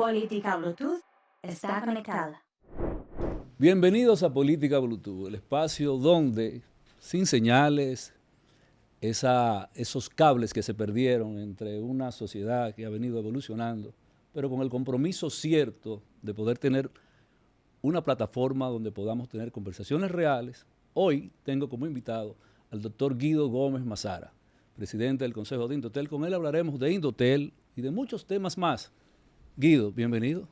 Política Bluetooth está conectada. Bienvenidos a Política Bluetooth, el espacio donde, sin señales, esos cables que se perdieron entre una sociedad que ha venido evolucionando, pero con el compromiso cierto de poder tener una plataforma donde podamos tener conversaciones reales. Hoy tengo como invitado al doctor Guido Gómez Mazara, presidente del Consejo de Indotel. Con él hablaremos de Indotel y de muchos temas más. Guido, bienvenido.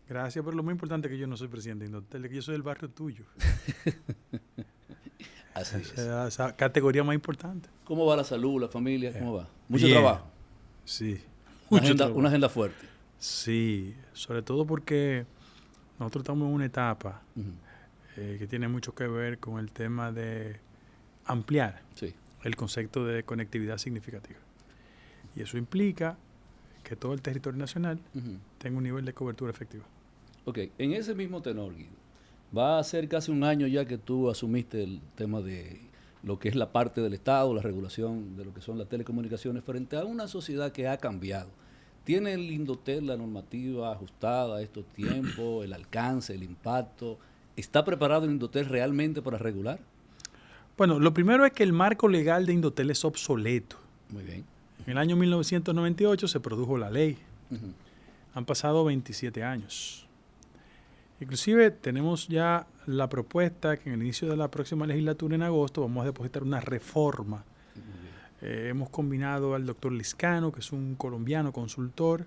Gracias, pero lo muy importante es que yo no soy presidente de Indotel, que yo soy del barrio tuyo. Así es. Esa categoría más importante. ¿Cómo va la salud, la familia? ¿Cómo va? ¿Mucho trabajo? Sí. Una agenda fuerte. Sí, sobre todo porque nosotros estamos en una etapa que tiene mucho que ver con el tema de ampliar el concepto de conectividad significativa. Y eso implica que todo el territorio nacional tenga un nivel de cobertura efectiva. Ok, en ese mismo tenor, Guido, va a ser casi un año ya que tú asumiste el tema de lo que es la parte del Estado, la regulación de lo que son las telecomunicaciones frente a una sociedad que ha cambiado. ¿Tiene el Indotel la normativa ajustada a estos tiempos, el alcance, el impacto? ¿Está preparado el Indotel realmente para regular? Bueno, lo primero es que el marco legal de Indotel es obsoleto. Muy bien. En el año 1998 se produjo la ley. Han pasado 27 años. Inclusive tenemos ya la propuesta que en el inicio de la próxima legislatura, en agosto, vamos a depositar una reforma. Hemos combinado al doctor Liscano, que es un colombiano consultor,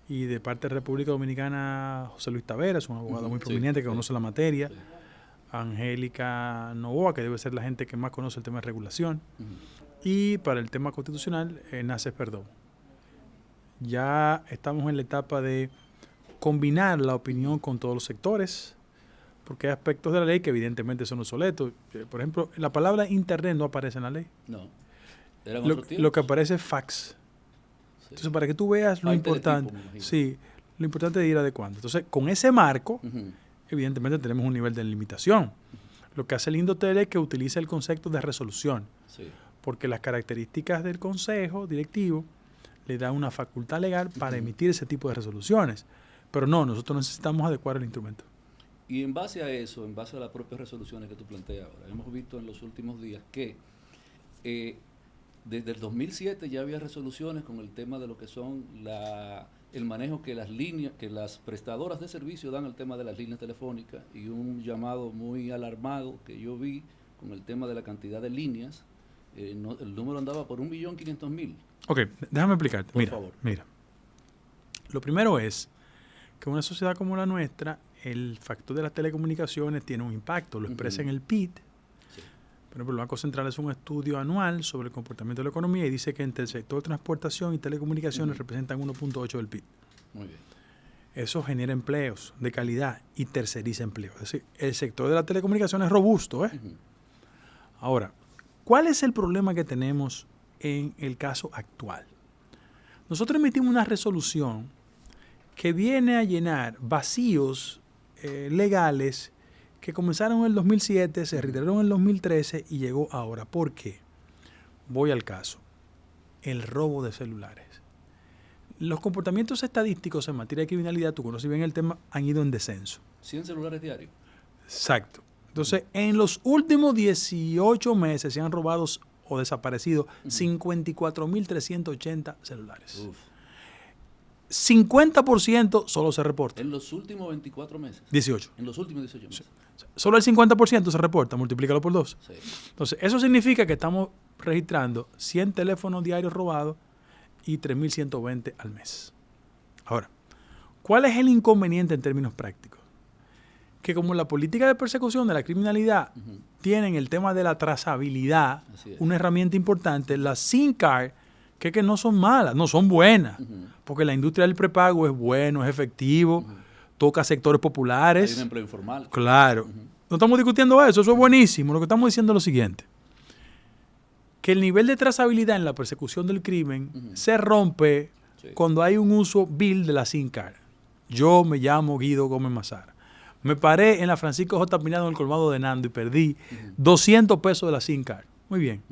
y de parte de República Dominicana, José Luis Taveras, un abogado muy prominente que conoce la materia. Angélica Novoa, que debe ser la gente que más conoce el tema de regulación. Y para el tema constitucional, Naces Perdomo. Ya estamos en la etapa de combinar la opinión con todos los sectores, porque hay aspectos de la ley que evidentemente son obsoletos. Por ejemplo, la palabra Internet no aparece en la ley. No. Lo que aparece es fax. Sí. Entonces, para que tú veas lo importante, lo importante de ir adecuando. Entonces, con ese marco, evidentemente tenemos un nivel de limitación. Lo que hace el Indotel es que utiliza el concepto de resolución, porque las características del consejo directivo le dan una facultad legal para emitir ese tipo de resoluciones. Pero no, nosotros necesitamos adecuar el instrumento. Y en base a eso, en base a las propias resoluciones que tú planteas ahora, hemos visto en los últimos días que desde el 2007 ya había resoluciones con el tema de lo que son el manejo que las líneas, que las prestadoras de servicio dan al tema de las líneas telefónicas, y un llamado muy alarmado que yo vi con el tema de la cantidad de líneas. El número andaba por 1.500.000. Ok, déjame explicarte. Por favor. Mira. Lo primero es que en una sociedad como la nuestra, el factor de las telecomunicaciones tiene un impacto, lo expresa en el PIB. Por ejemplo, el Banco Central hace un estudio anual sobre el comportamiento de la economía y dice que entre el sector de transportación y telecomunicaciones representan 1.8 del PIB. Muy bien. Eso genera empleos de calidad y terceriza empleos. Es decir, el sector de la telecomunicación es robusto. Ahora, ¿cuál es el problema que tenemos en el caso actual? Nosotros emitimos una resolución que viene a llenar vacíos legales que comenzaron en el 2007, se reiteraron en el 2013 y llegó ahora. ¿Por qué? Voy al caso. El robo de celulares. Los comportamientos estadísticos en materia de criminalidad, tú conoces bien el tema, han ido en descenso. 100 celulares diarios. Exacto. Entonces, en los últimos 18 meses se han robado o desaparecido 54.380 celulares. 50% solo se reporta. En los últimos 24 meses. 18. En los últimos 18 meses. Solo el 50% se reporta, multiplícalo por 2. Sí. Entonces, eso significa que estamos registrando 100 teléfonos diarios robados y 3.120 al mes. Ahora, ¿cuál es el inconveniente en términos prácticos? Que como la política de persecución de la criminalidad tienen el tema de la trazabilidad, una herramienta importante, las SIM card, que no son malas, no son buenas, porque la industria del prepago es bueno, es efectivo, toca sectores populares. Hay un empleo informal. Claro. No estamos discutiendo eso es buenísimo. Lo que estamos diciendo es lo siguiente, que el nivel de trazabilidad en la persecución del crimen se rompe cuando hay un uso vil de la SIM card. Yo me llamo Guido Gómez Mazara. Me paré en la Francisco J. Pinado en el colmado de Nando y perdí 200 pesos de la SIM card. Muy bien.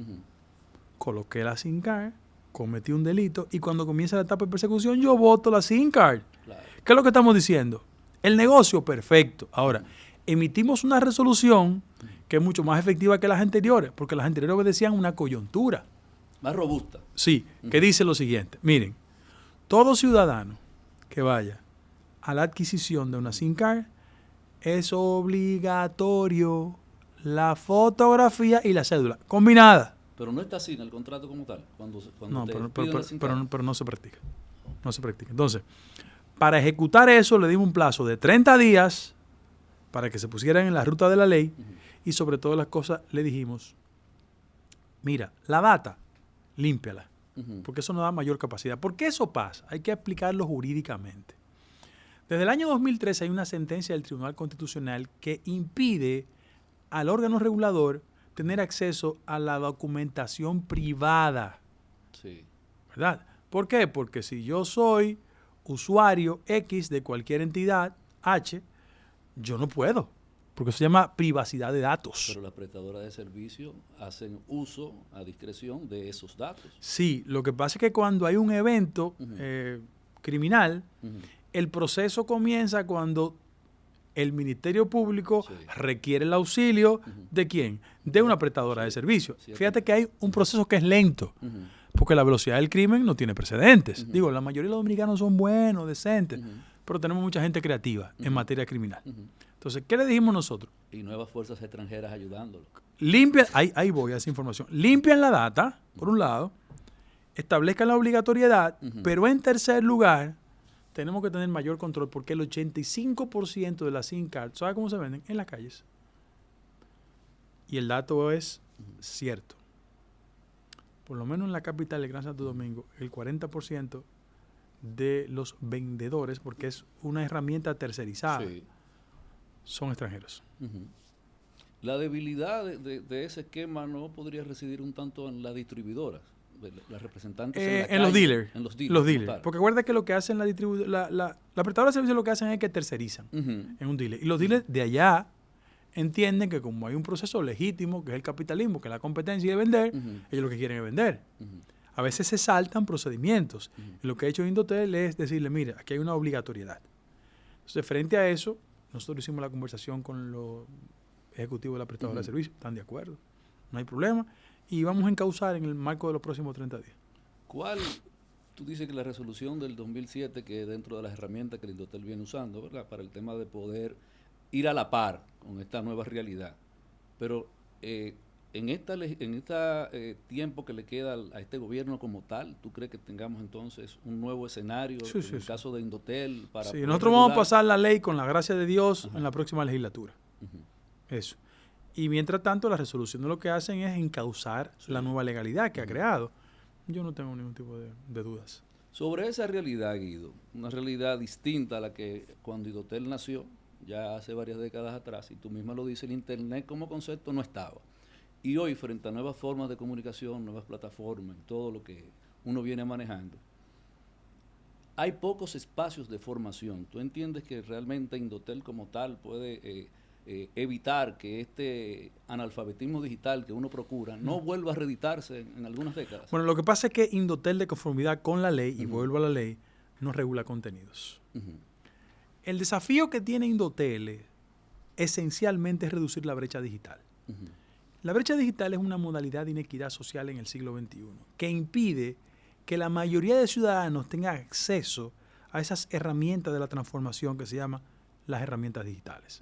Coloqué la SIM card, cometí un delito y cuando comienza la etapa de persecución yo voto la SIM card. Claro. ¿Qué es lo que estamos diciendo? El negocio, perfecto. Ahora, emitimos una resolución que es mucho más efectiva que las anteriores, porque las anteriores obedecían una coyuntura. Más robusta. Sí, que dice lo siguiente. Miren, todo ciudadano que vaya a la adquisición de una SIM card es obligatorio la fotografía y la cédula, combinada. Pero no está así en el contrato como tal. Cuando No, te pero piden la SIM card. no se practica. No se practica. Entonces, para ejecutar eso le dimos un plazo de 30 días para que se pusieran en la ruta de la ley y sobre todas las cosas le dijimos, mira, la data, límpiala, porque eso nos da mayor capacidad. ¿Por qué eso pasa? Hay que explicarlo jurídicamente. Desde el año 2013 hay una sentencia del Tribunal Constitucional que impide al órgano regulador tener acceso a la documentación privada. Sí. ¿Verdad? ¿Por qué? Porque si yo soy usuario X de cualquier entidad H, yo no puedo, porque eso se llama privacidad de datos. Pero las prestadoras de servicio hacen uso a discreción de esos datos. Sí, lo que pasa es que cuando hay un evento criminal, el proceso comienza cuando el Ministerio Público requiere el auxilio ¿de quién? De una prestadora de servicio. Fíjate que hay un proceso que es lento, porque la velocidad del crimen no tiene precedentes. Digo, la mayoría de los dominicanos son buenos, decentes, pero tenemos mucha gente creativa en materia criminal. Entonces, ¿qué le dijimos nosotros? Y nuevas fuerzas extranjeras ayudándolo. Limpian, ahí voy a esa información. Limpian la data, por un lado, establezcan la obligatoriedad, pero en tercer lugar, tenemos que tener mayor control porque el 85% de las SIM cards, ¿sabe cómo se venden? En las calles. Y el dato es cierto. Por lo menos en la capital del Gran Santo Domingo, el 40% de los vendedores, porque es una herramienta tercerizada, son extranjeros. La debilidad de ese esquema no podría residir un tanto en las distribuidoras, las representantes en los dealers. En los dealers. Porque acuérdate que lo que hacen la prestadora de servicios lo que hacen es que tercerizan en un dealer. Y los dealers de allá entienden que como hay un proceso legítimo, que es el capitalismo, que es la competencia de vender, ellos lo que quieren es vender. A veces se saltan procedimientos. Y lo que ha hecho Indotel es decirle, mira, aquí hay una obligatoriedad. Entonces, frente a eso, nosotros hicimos la conversación con los ejecutivos de la prestadora de servicios. Están de acuerdo. No hay problema. Y vamos a encauzar en el marco de los próximos 30 días. ¿Cuál? Tú dices que la resolución del 2007, que dentro de las herramientas que el Indotel viene usando, ¿verdad? Para el tema de poder ir a la par con esta nueva realidad. Pero en este tiempo que le queda a este gobierno como tal, ¿tú crees que tengamos entonces un nuevo escenario en el caso de Indotel? Sí, nosotros vamos a pasar la ley con la gracia de Dios en la próxima legislatura. Eso. Y mientras tanto, las resoluciones lo que hacen es encauzar la nueva legalidad que ha creado. Yo no tengo ningún tipo de dudas. Sobre esa realidad, Guido, una realidad distinta a la que cuando Indotel nació, ya hace varias décadas atrás, y tú misma lo dices, el Internet como concepto no estaba. Y hoy, frente a nuevas formas de comunicación, nuevas plataformas, todo lo que uno viene manejando, hay pocos espacios de formación. ¿Tú entiendes que realmente Indotel como tal puede evitar que este analfabetismo digital que uno procura no vuelva a reeditarse en algunas décadas? Bueno, lo que pasa es que Indotel, de conformidad con la ley, y vuelvo a la ley, no regula contenidos. El desafío que tiene Indotel esencialmente es reducir la brecha digital. La brecha digital es una modalidad de inequidad social en el siglo XXI que impide que la mayoría de ciudadanos tengan acceso a esas herramientas de la transformación que se llaman las herramientas digitales.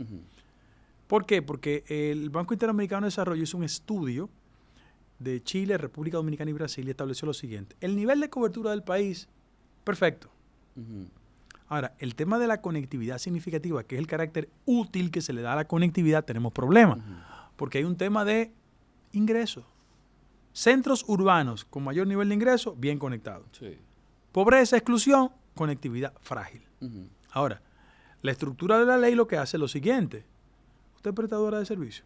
¿Por qué? Porque el Banco Interamericano de Desarrollo hizo un estudio de Chile, República Dominicana y Brasil y estableció lo siguiente. El nivel de cobertura del país, perfecto. Ahora, el tema de la conectividad significativa, que es el carácter útil que se le da a la conectividad, tenemos problemas. Porque hay un tema de ingresos. Centros urbanos con mayor nivel de ingreso, bien conectados. Pobreza, exclusión, conectividad frágil. Ahora, la estructura de la ley lo que hace es lo siguiente. Usted es prestadora de servicio.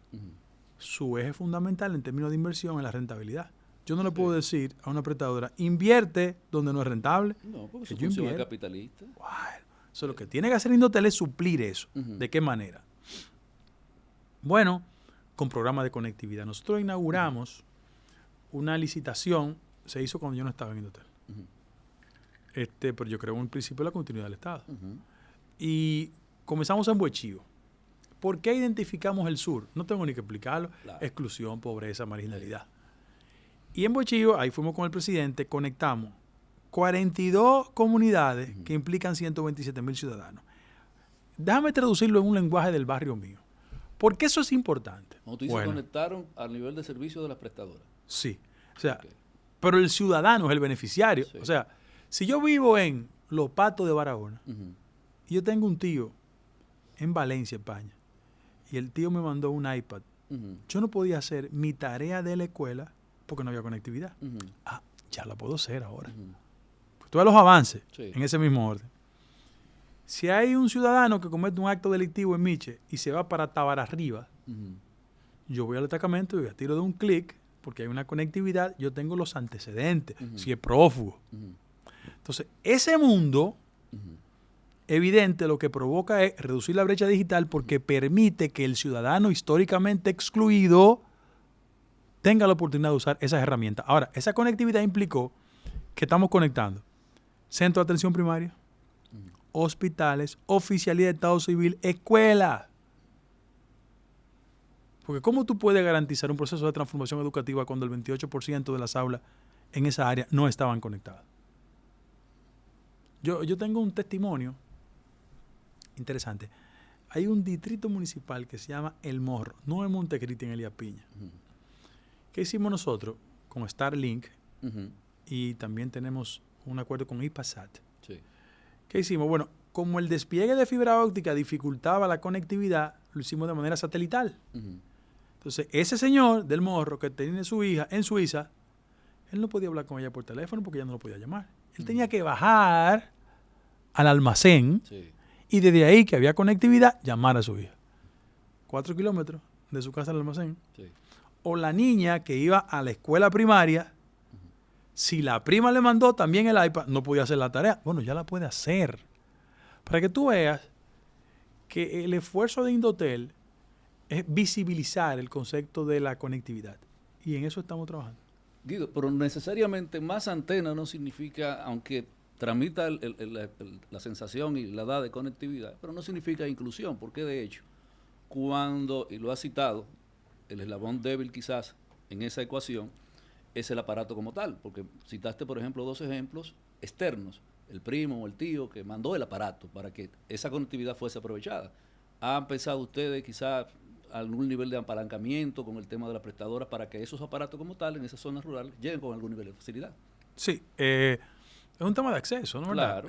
Su eje fundamental en términos de inversión es la rentabilidad. Yo no le puedo decir a una prestadora, invierte donde no es rentable. No, porque su función es capitalista. Bueno, eso lo que tiene que hacer Indotel es suplir eso. ¿De qué manera? Bueno, con programas de conectividad. Nosotros inauguramos una licitación, se hizo cuando yo no estaba en Indotel. Pero yo creo en el principio de la continuidad del Estado. y comenzamos en Buechío. ¿Por qué identificamos el sur? No tengo ni que explicarlo. Claro. Exclusión, pobreza, marginalidad. Y en Buechío, ahí fuimos con el presidente, conectamos 42 comunidades que implican 127,000 ciudadanos. Déjame traducirlo en un lenguaje del barrio mío. ¿Por qué eso es importante? Como tú dices, conectaron al nivel de servicio de las prestadoras. Sí. O sea, pero el ciudadano es el beneficiario. Sí. O sea, si yo vivo en Los Patos de Barahona y yo tengo un tío en Valencia, España, y el tío me mandó un iPad, yo no podía hacer mi tarea de la escuela porque no había conectividad. Ya la puedo hacer ahora. Tú ves los avances en ese mismo orden. Si hay un ciudadano que comete un acto delictivo en Miche y se va para Tabararriba, yo voy al destacamento y a tiro de un clic, porque hay una conectividad, yo tengo los antecedentes, si es prófugo. Entonces, ese mundo, evidente, lo que provoca es reducir la brecha digital porque permite que el ciudadano históricamente excluido tenga la oportunidad de usar esas herramientas. Ahora, esa conectividad implicó que estamos conectando centro de atención primaria, hospitales, oficialía de Estado Civil, escuelas. Porque ¿cómo tú puedes garantizar un proceso de transformación educativa cuando el 28% de las aulas en esa área no estaban conectadas? Yo tengo un testimonio interesante. Hay un distrito municipal que se llama El Morro, no en Montecristi, en Elías Piña. ¿Qué hicimos nosotros con Starlink? Y también tenemos un acuerdo con IPASAT. Sí. ¿Qué hicimos? Bueno, como el despliegue de fibra óptica dificultaba la conectividad, lo hicimos de manera satelital. Entonces, ese señor del Morro que tenía su hija en Suiza, él no podía hablar con ella por teléfono porque ella no lo podía llamar. Él tenía que bajar al almacén y desde ahí que había conectividad, llamar a su hija. 4 kilómetros de su casa al almacén. O la niña que iba a la escuela primaria, si la prima le mandó también el iPad, no podía hacer la tarea. Bueno, ya la puede hacer. Para que tú veas que el esfuerzo de Indotel es visibilizar el concepto de la conectividad. Y en eso estamos trabajando. Guido, pero necesariamente más antena no significa, aunque tramita la sensación y la edad de conectividad, pero no significa inclusión, porque de hecho, cuando, y lo has citado, el eslabón débil quizás en esa ecuación es el aparato como tal, porque citaste, por ejemplo, 2 ejemplos externos, el primo o el tío que mandó el aparato para que esa conectividad fuese aprovechada. ¿Han pensado ustedes quizás algún nivel de apalancamiento con el tema de la prestadora para que esos aparatos como tal en esas zonas rurales lleguen con algún nivel de facilidad? Sí, es un tema de acceso, ¿no? Claro.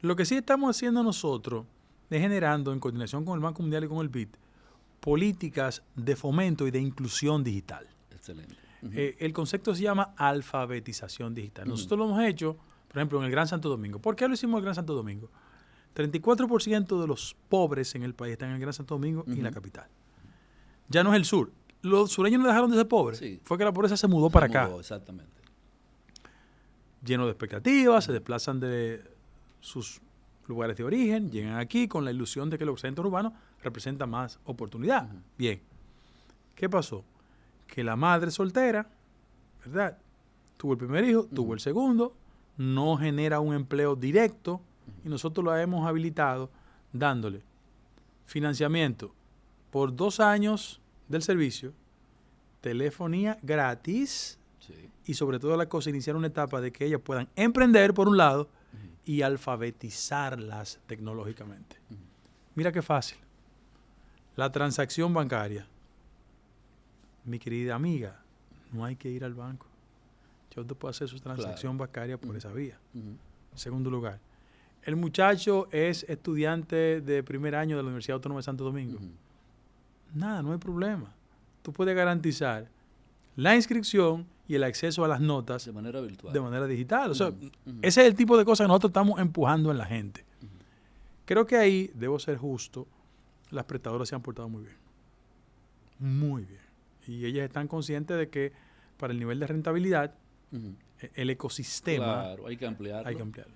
Lo que sí estamos haciendo nosotros es generando, en coordinación con el Banco Mundial y con el BID, políticas de fomento y de inclusión digital. Excelente. El concepto se llama alfabetización digital. Nosotros lo hemos hecho, por ejemplo, en el Gran Santo Domingo. ¿Por qué lo hicimos en el Gran Santo Domingo? 34% de los pobres en el país están en el Gran Santo Domingo y en la capital. Ya no es el sur. Los sureños no dejaron de ser pobres. Sí. Fue que la pobreza se mudó para acá. Exactamente. Lleno de expectativas, se desplazan de sus lugares de origen, llegan aquí con la ilusión de que los centros urbanos representan más oportunidad. Bien. ¿Qué pasó? Que la madre soltera, ¿verdad? Tuvo el primer hijo, tuvo el segundo, no genera un empleo directo y nosotros lo hemos habilitado dándole financiamiento por 2 años del servicio, telefonía gratis y sobre todo la cosa, iniciar una etapa de que ellas puedan emprender por un lado y alfabetizarlas tecnológicamente. Mira qué fácil. La transacción bancaria. Mi querida amiga, no hay que ir al banco. Yo te puedo hacer su transacción bancaria por esa vía. En segundo lugar, el muchacho es estudiante de primer año de la Universidad Autónoma de Santo Domingo. Nada, no hay problema. Tú puedes garantizar la inscripción y el acceso a las notas de manera virtual, de manera digital. O sea, ese es el tipo de cosas que nosotros estamos empujando en la gente. Creo que ahí, debo ser justo, las prestadoras se han portado muy bien. Muy bien. Y ellas están conscientes de que para el nivel de rentabilidad, el ecosistema, claro, hay que ampliarlo. ampliarlo.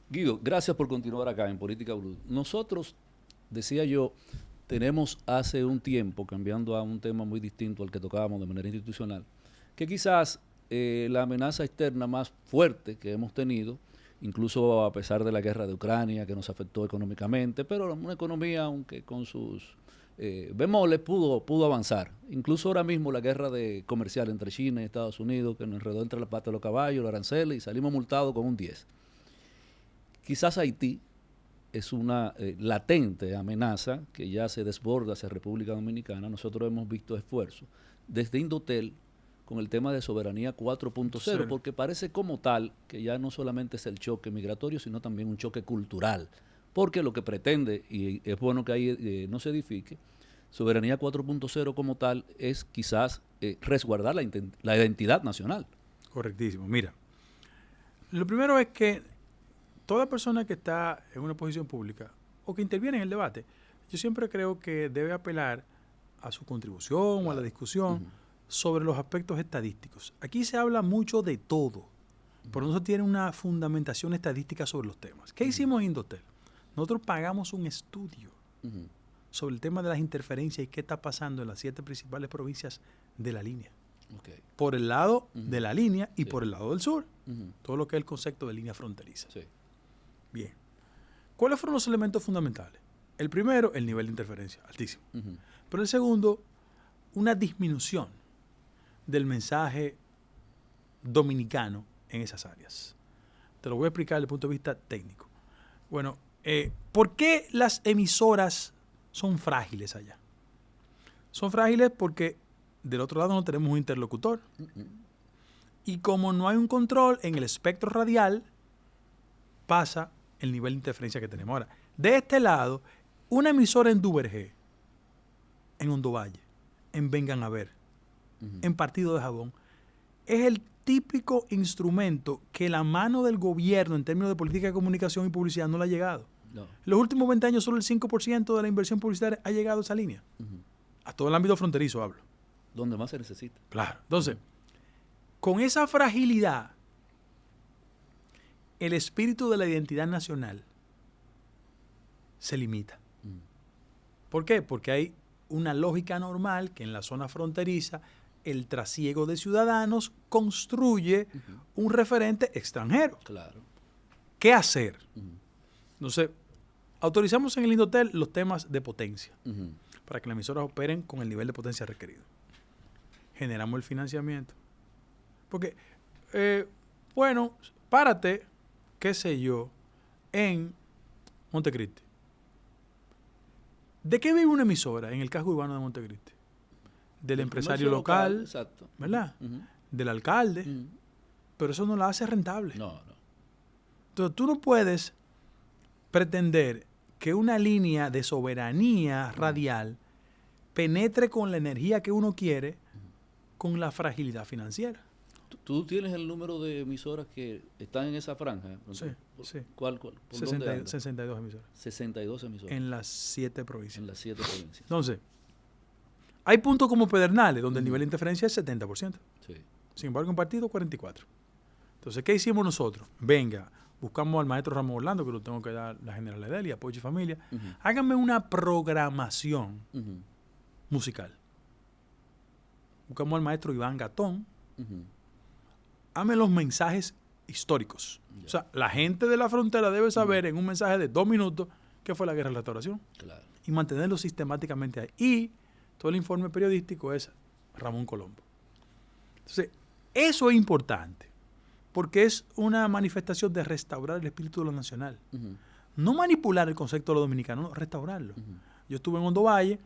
Guido, gracias por continuar acá en Política Blue. Nosotros, decía yo, tenemos hace un tiempo, cambiando a un tema muy distinto al que tocábamos de manera institucional, que quizás la amenaza externa más fuerte que hemos tenido, incluso a pesar de la guerra de Ucrania que nos afectó económicamente, pero una economía, aunque con sus bemoles, pudo avanzar. Incluso ahora mismo la guerra comercial entre China y Estados Unidos, que nos enredó entre la pata de los caballos, los aranceles, y salimos multados con un 10. Quizás Haití es una latente amenaza que ya se desborda hacia República Dominicana. Nosotros hemos visto esfuerzos desde Indotel con el tema de soberanía 4.0, porque parece como tal que ya no solamente es el choque migratorio, sino también un choque cultural, porque lo que pretende, y es bueno que ahí no se edifique, soberanía 4.0 como tal es quizás resguardar la identidad nacional. Correctísimo. Mira, lo primero es que toda persona que está en una posición pública o que interviene en el debate, yo siempre creo que debe apelar a su contribución o a la discusión sobre los aspectos estadísticos. Aquí se habla mucho de todo, pero no se tiene una fundamentación estadística sobre los temas. ¿Qué hicimos en Indotel? Nosotros pagamos un estudio sobre el tema de las interferencias y qué está pasando en las 7 principales provincias de la línea. Okay. Por el lado de la línea y por el lado del sur. Todo lo que es el concepto de línea fronteriza. Sí. Bien. ¿Cuáles fueron los elementos fundamentales? El primero, el nivel de interferencia, altísimo. Pero el segundo, una disminución del mensaje dominicano en esas áreas. Te lo voy a explicar desde el punto de vista técnico. Bueno, ¿por qué las emisoras son frágiles allá? Son frágiles porque del otro lado no tenemos un interlocutor. Y como no hay un control en el espectro radial, pasa el nivel de interferencia que tenemos ahora. De este lado, una emisora en Duvergé, en Hondo Valle, en Vengan a Ver, en Partido de Jabón, es el típico instrumento que la mano del gobierno en términos de política de comunicación y publicidad no le ha llegado. No. En los últimos 20 años solo el 5% de la inversión publicitaria ha llegado a esa línea. A todo el ámbito fronterizo hablo. Donde más se necesita. Claro. Entonces, con esa fragilidad, el espíritu de la identidad nacional se limita. ¿Por qué? Porque hay una lógica normal que en la zona fronteriza el trasiego de ciudadanos construye un referente extranjero. Claro. ¿Qué hacer? Entonces, autorizamos en el Indotel los temas de potencia para que las emisoras operen con el nivel de potencia requerido. Generamos el financiamiento. Porque, bueno, párate, qué sé yo, en Montecristi. ¿De qué vive una emisora en el casco urbano de Montecristi? Del empresario local, exacto. ¿verdad? Del alcalde, pero eso no la hace rentable. No. Entonces tú no puedes pretender que una línea de soberanía radial penetre con la energía que uno quiere con la fragilidad financiera. ¿Tú tienes el número de emisoras que están en esa franja? Sí. ¿Cuál? ¿Por 62 emisoras. 62 emisoras. En las 7 provincias. En las 7 provincias. Entonces, hay puntos como Pedernales, donde el nivel de interferencia es 70%. Sí. Sin embargo, en partido, 44%. Entonces, ¿qué hicimos nosotros? Venga, buscamos al maestro Ramón Orlando, que lo tengo que dar la generalidad de él y apoyo y familia. Háganme una programación musical. Buscamos al maestro Iván Gatón. Hazme los mensajes históricos. O sea, la gente de la frontera debe saber en un mensaje de 2 minutos qué fue la guerra de la restauración. Claro. Y mantenerlo sistemáticamente ahí. Y todo el informe periodístico es Ramón Colombo. Entonces, eso es importante, porque es una manifestación de restaurar el espíritu de lo nacional. No manipular el concepto de lo dominicano, no, restaurarlo. Yo estuve en Hondo Valle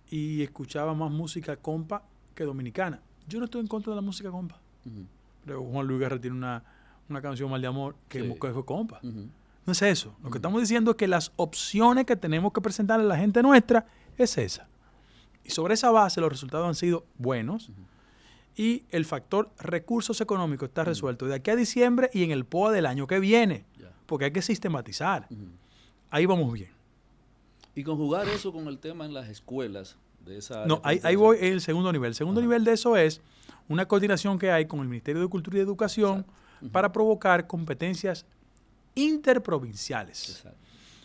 y escuchaba más música compa que dominicana. Yo no estoy en contra de la música compa. Pero Juan Luis Guerra tiene una canción Mal de Amor que fue compa. No es eso. Lo que estamos diciendo es que las opciones que tenemos que presentarle a la gente nuestra es esa. Y sobre esa base los resultados han sido buenos y el factor recursos económicos está resuelto de aquí a diciembre y en el POA del año que viene. Porque hay que sistematizar. Ahí vamos bien. Y conjugar eso con el tema en las escuelas de esa área. No, ahí voy en el segundo nivel. El segundo nivel de eso es una coordinación que hay con el Ministerio de Cultura y Educación para provocar competencias interprovinciales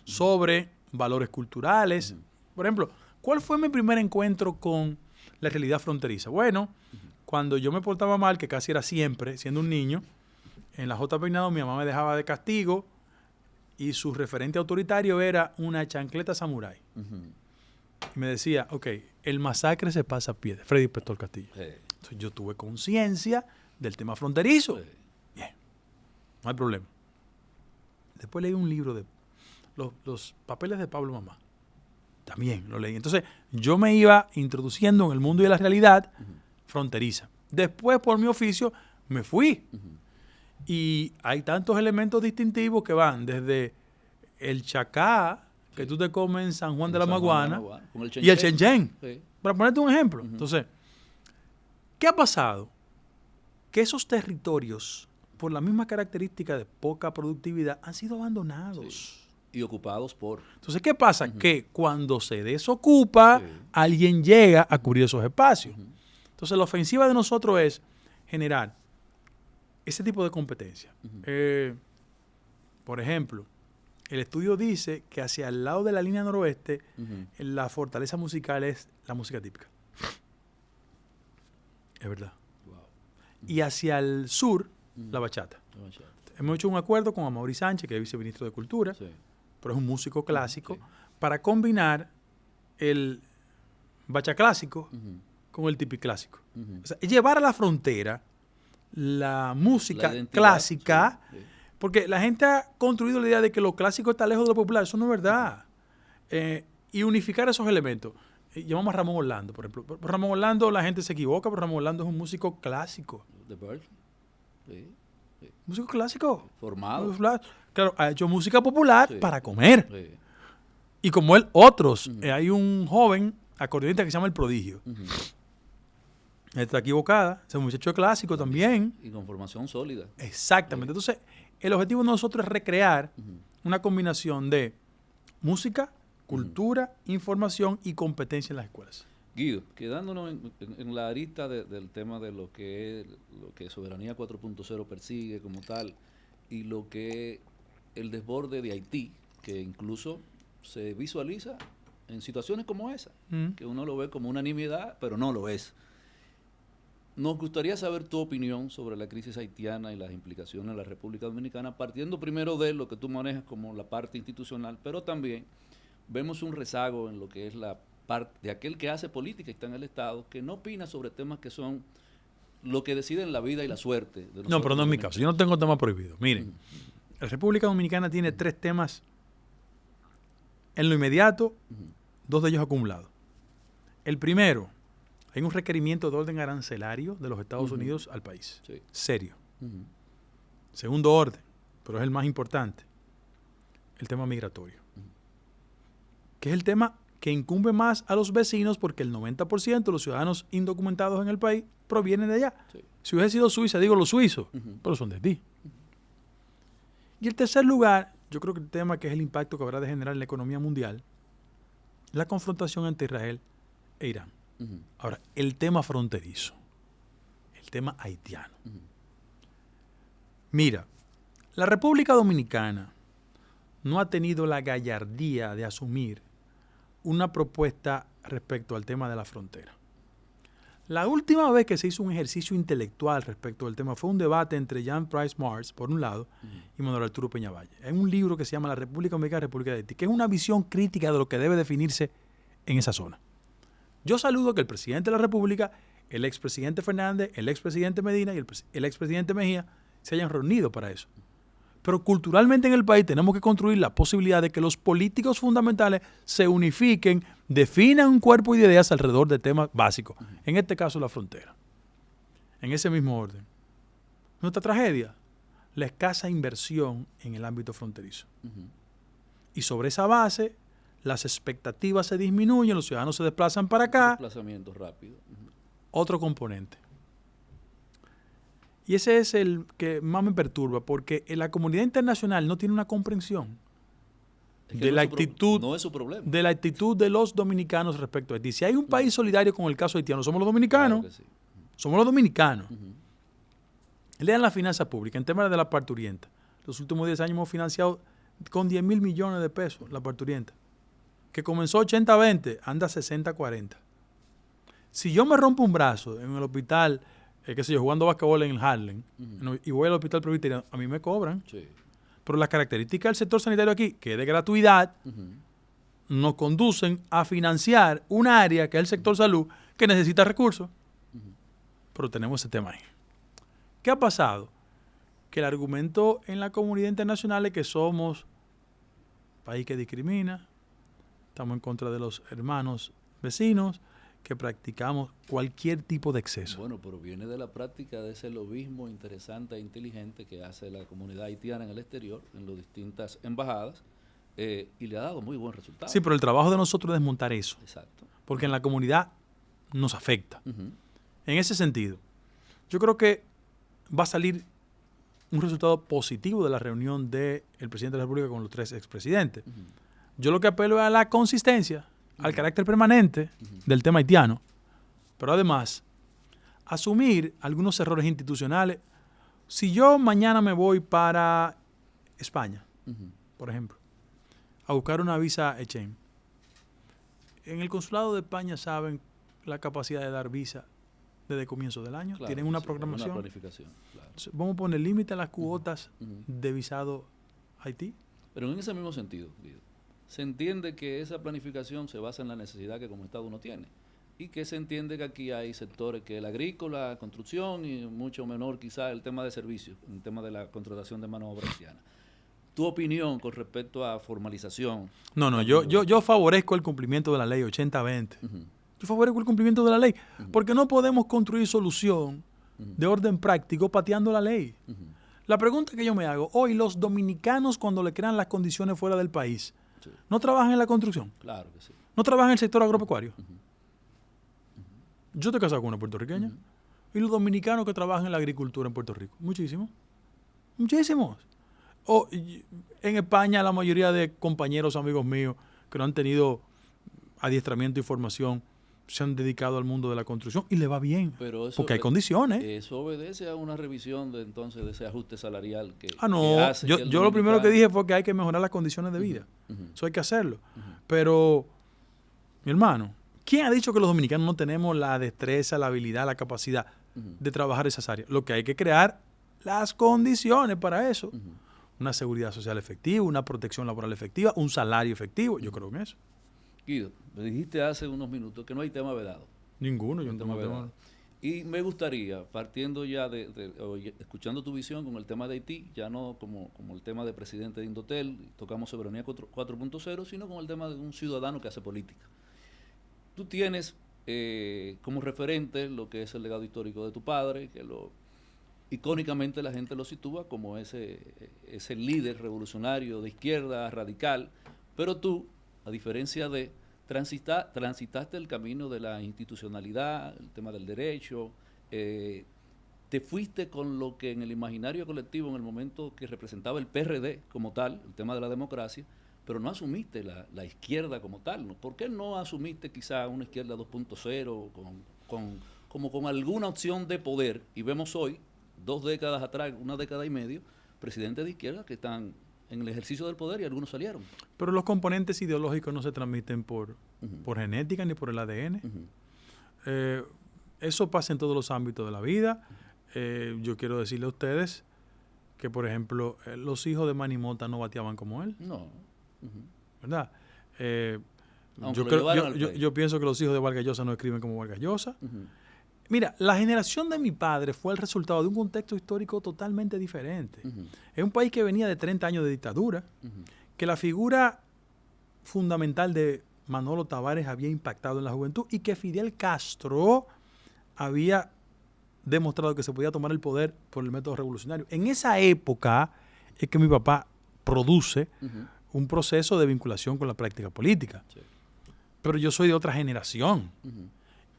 sobre valores culturales. Por ejemplo, ¿cuál fue mi primer encuentro con la realidad fronteriza? Bueno, cuando yo me portaba mal, que casi era siempre, siendo un niño, en la J. Peinado mi mamá me dejaba de castigo y su referente autoritario era una chancleta samurái. Y me decía, ok, el masacre se pasa a pie. Freddy Pastor Castillo. Entonces yo tuve conciencia del tema fronterizo. Bien, no hay problema. Después leí un libro de los papeles de Pablo Mamá. También lo leí. Entonces yo me iba introduciendo en el mundo de la realidad fronteriza. Después, por mi oficio, me fui. Y hay tantos elementos distintivos que van desde el chacá que tú te comes en San Juan de la Maguana y el chenchen. Sí. Para ponerte un ejemplo. Entonces, ¿qué ha pasado? Que esos territorios, por la misma característica de poca productividad, han sido abandonados. Sí. Y ocupados por... Entonces, ¿qué pasa? Que cuando se desocupa, alguien llega a cubrir esos espacios. Entonces, la ofensiva de nosotros es generar ese tipo de competencia. Por ejemplo, el estudio dice que hacia el lado de la línea noroeste, la fortaleza musical es la música típica. Es verdad. Wow. Y hacia el sur, la bachata. Hemos hecho un acuerdo con Amaury Sánchez, que es viceministro de Cultura, pero es un músico clásico, para combinar el bachaclásico con el tipiclásico. O sea, es llevar a la frontera la música clásica, porque la gente ha construido la idea de que lo clásico está lejos de lo popular. Eso no es verdad. Y unificar esos elementos. Llamamos a Ramón Orlando, por ejemplo. Por Ramón Orlando la gente se equivoca, pero Ramón Orlando es un músico clásico. The Bird. Sí. Músico clásico. Formado. Claro, ha hecho música popular para comer. Sí. Y como él, otros. Hay un joven acordeonista que se llama El Prodigio. Está equivocada. Ese muchacho clásico también. Y con formación sólida. Exactamente. Entonces, el objetivo de nosotros es recrear una combinación de música, cultura, información y competencia en las escuelas. Guido, quedándonos en la arista del tema de lo que Soberanía 4.0 persigue como tal y lo que el desborde de Haití, que incluso se visualiza en situaciones como esa, que uno lo ve como una nimiedad, pero no lo es. Nos gustaría saber tu opinión sobre la crisis haitiana y las implicaciones en la República Dominicana, partiendo primero de lo que tú manejas como la parte institucional, pero también vemos un rezago en lo que es la parte de aquel que hace política y está en el Estado, que no opina sobre temas que son lo que deciden la vida y la suerte de nosotros. No, pero no es mi caso. Yo no tengo temas prohibidos. Miren, la República Dominicana tiene 3 temas en lo inmediato, 2 de ellos acumulados. El primero, hay un requerimiento de orden arancelario de los Estados Unidos al país. Sí. Serio. Segundo orden, pero es el más importante, el tema migratorio. Que es el tema que incumbe más a los vecinos porque el 90% de los ciudadanos indocumentados en el país provienen de allá. Sí. Si hubiese sido Suiza, digo los suizos, pero son de ti. Y el tercer lugar, yo creo que el tema que es el impacto que habrá de generar en la economía mundial, la confrontación entre Israel e Irán. Ahora, el tema fronterizo, el tema haitiano. Mira, la República Dominicana no ha tenido la gallardía de asumir una propuesta respecto al tema de la frontera. La última vez que se hizo un ejercicio intelectual respecto al tema fue un debate entre Jean Price Mars, por un lado, y Manuel Arturo Peñavalle. Hay un libro que se llama La República Dominicana y la República de Haití, que es una visión crítica de lo que debe definirse en esa zona. Yo saludo que el presidente de la República, el expresidente Fernández, el expresidente Medina y el expresidente Mejía se hayan reunido para eso. Pero culturalmente en el país tenemos que construir la posibilidad de que los políticos fundamentales se unifiquen, definan un cuerpo de ideas alrededor de temas básicos. En este caso, la frontera. En ese mismo orden. Nuestra tragedia, la escasa inversión en el ámbito fronterizo. Y sobre esa base, las expectativas se disminuyen, los ciudadanos se desplazan para acá. Desplazamiento rápido. Otro componente. Y ese es el que más me perturba, porque la comunidad internacional no tiene una comprensión de la actitud, no es su problema, de la actitud de los dominicanos respecto a Haití. Si hay un país solidario con el caso haitiano, somos los dominicanos. Claro que sí. Somos los dominicanos. Lean la finanza pública en temas de la parturienta. Los últimos 10 años hemos financiado con 10,000 millones de pesos la parturienta, que comenzó 80-20, anda 60-40. Si yo me rompo un brazo en el hospital qué sé yo, jugando basquetbol en el Harlem, Ujú. y voy al hospital presbiteriano, a mí me cobran. Sí. Pero las características del sector sanitario aquí, que es de gratuidad, Ujú. nos conducen a financiar un área que es el sector salud que necesita recursos. Pero tenemos ese tema ahí. ¿Qué ha pasado? Que el argumento en la comunidad internacional es que somos país que discrimina, estamos en contra de los hermanos vecinos, que practicamos cualquier tipo de exceso. Bueno, pero viene de la práctica de ese lobismo interesante e inteligente que hace la comunidad haitiana en el exterior, en las distintas embajadas, y le ha dado muy buen resultado. Sí, pero el trabajo de nosotros es desmontar eso, Exacto. porque en la comunidad nos afecta. Ujú. En ese sentido, yo creo que va a salir un resultado positivo de la reunión del presidente de la República con los 3 expresidentes. Ujú. Yo lo que apelo es a la consistencia, al carácter permanente del tema haitiano, pero además asumir algunos errores institucionales. Si yo mañana me voy para España, Ujú. por ejemplo, a buscar una visa Echen, en el consulado de España saben la capacidad de dar visa desde el comienzo del año. Claro, Tienen una sí, programación. una planificación, claro. Entonces, vamos a poner límite a las cuotas Ujú. de visado a Haití. Pero en ese mismo sentido, Guido, se entiende que esa planificación se basa en la necesidad que como Estado uno tiene y que se entiende que aquí hay sectores que el agrícola, construcción y mucho menor quizá el tema de servicios, el tema de la contratación de mano de obra haitiana. Tu opinión con respecto a formalización. No, yo favorezco el cumplimiento de la ley 80-20. Ujú. Yo favorezco el cumplimiento de la ley, porque no podemos construir solución Ujú. de orden práctico pateando la ley. Ujú. La pregunta que yo me hago, hoy los dominicanos cuando le crean las condiciones fuera del país, Sí, ¿no trabajan en la construcción? claro que sí. ¿No trabajan en el sector agropecuario? Ujú. Yo estoy casado con una puertorriqueña. Ujú. ¿Y los dominicanos que trabajan en la agricultura en Puerto Rico? Muchísimos. Muchísimos. En España la mayoría de compañeros, amigos míos, que no han tenido adiestramiento y formación, se han dedicado al mundo de la construcción y le va bien, Pero eso, porque hay condiciones. eso obedece a una revisión de entonces de ese ajuste salarial que No, que hace yo que el lo primero que dominicano- dije fue que hay que mejorar las condiciones de vida. Ujú. Eso hay que hacerlo. Ujú. Pero, mi hermano, ¿quién ha dicho que los dominicanos no tenemos la destreza, la habilidad, la capacidad Ujú. de trabajar esas áreas? Lo que hay que crear las condiciones para eso. Ujú. Una seguridad social efectiva, una protección laboral efectiva, un salario efectivo. Yo creo en eso. Guido, me dijiste hace unos minutos que no hay tema vedado. Ninguno, yo no Tema tengo vedado. Y me gustaría, partiendo ya escuchando tu visión con el tema de Haití, ya no como el tema de presidente de Indotel, tocamos soberanía 4.0, sino con el tema de un ciudadano que hace política. Tú tienes como referente lo que es el legado histórico de tu padre, que icónicamente la gente lo sitúa como ese líder revolucionario de izquierda, radical, pero tú, a diferencia de transitaste el camino de la institucionalidad, el tema del derecho, te fuiste con lo que en el imaginario colectivo, en el momento que representaba el PRD como tal, el tema de la democracia, pero no asumiste la izquierda como tal, ¿no? ¿Por qué no asumiste quizá una izquierda 2.0 como con alguna opción de poder? Y vemos hoy, 2 décadas atrás, 1 década y medio, presidentes de izquierda que están en el ejercicio del poder y algunos salieron. Pero los componentes ideológicos no se transmiten por genética ni por el ADN. Ujú. Eso pasa en todos los ámbitos de la vida. Yo quiero decirle a ustedes que, por ejemplo, los hijos de Manny Mota no bateaban como él, No. Ujú. ¿verdad? Aunque lo llevaron al play. Yo pienso que los hijos de Vargas Llosa no escriben como Vargas Llosa. Ujú. Mira, la generación de mi padre fue el resultado de un contexto histórico totalmente diferente. Ujú. Es un país que venía de 30 años de dictadura, Ujú. que la figura fundamental de Manolo Tavares había impactado en la juventud y que Fidel Castro había demostrado que se podía tomar el poder por el método revolucionario. En esa época es que mi papá produce Ujú. un proceso de vinculación con la práctica política. Sí. Pero yo soy de otra generación. Ujú.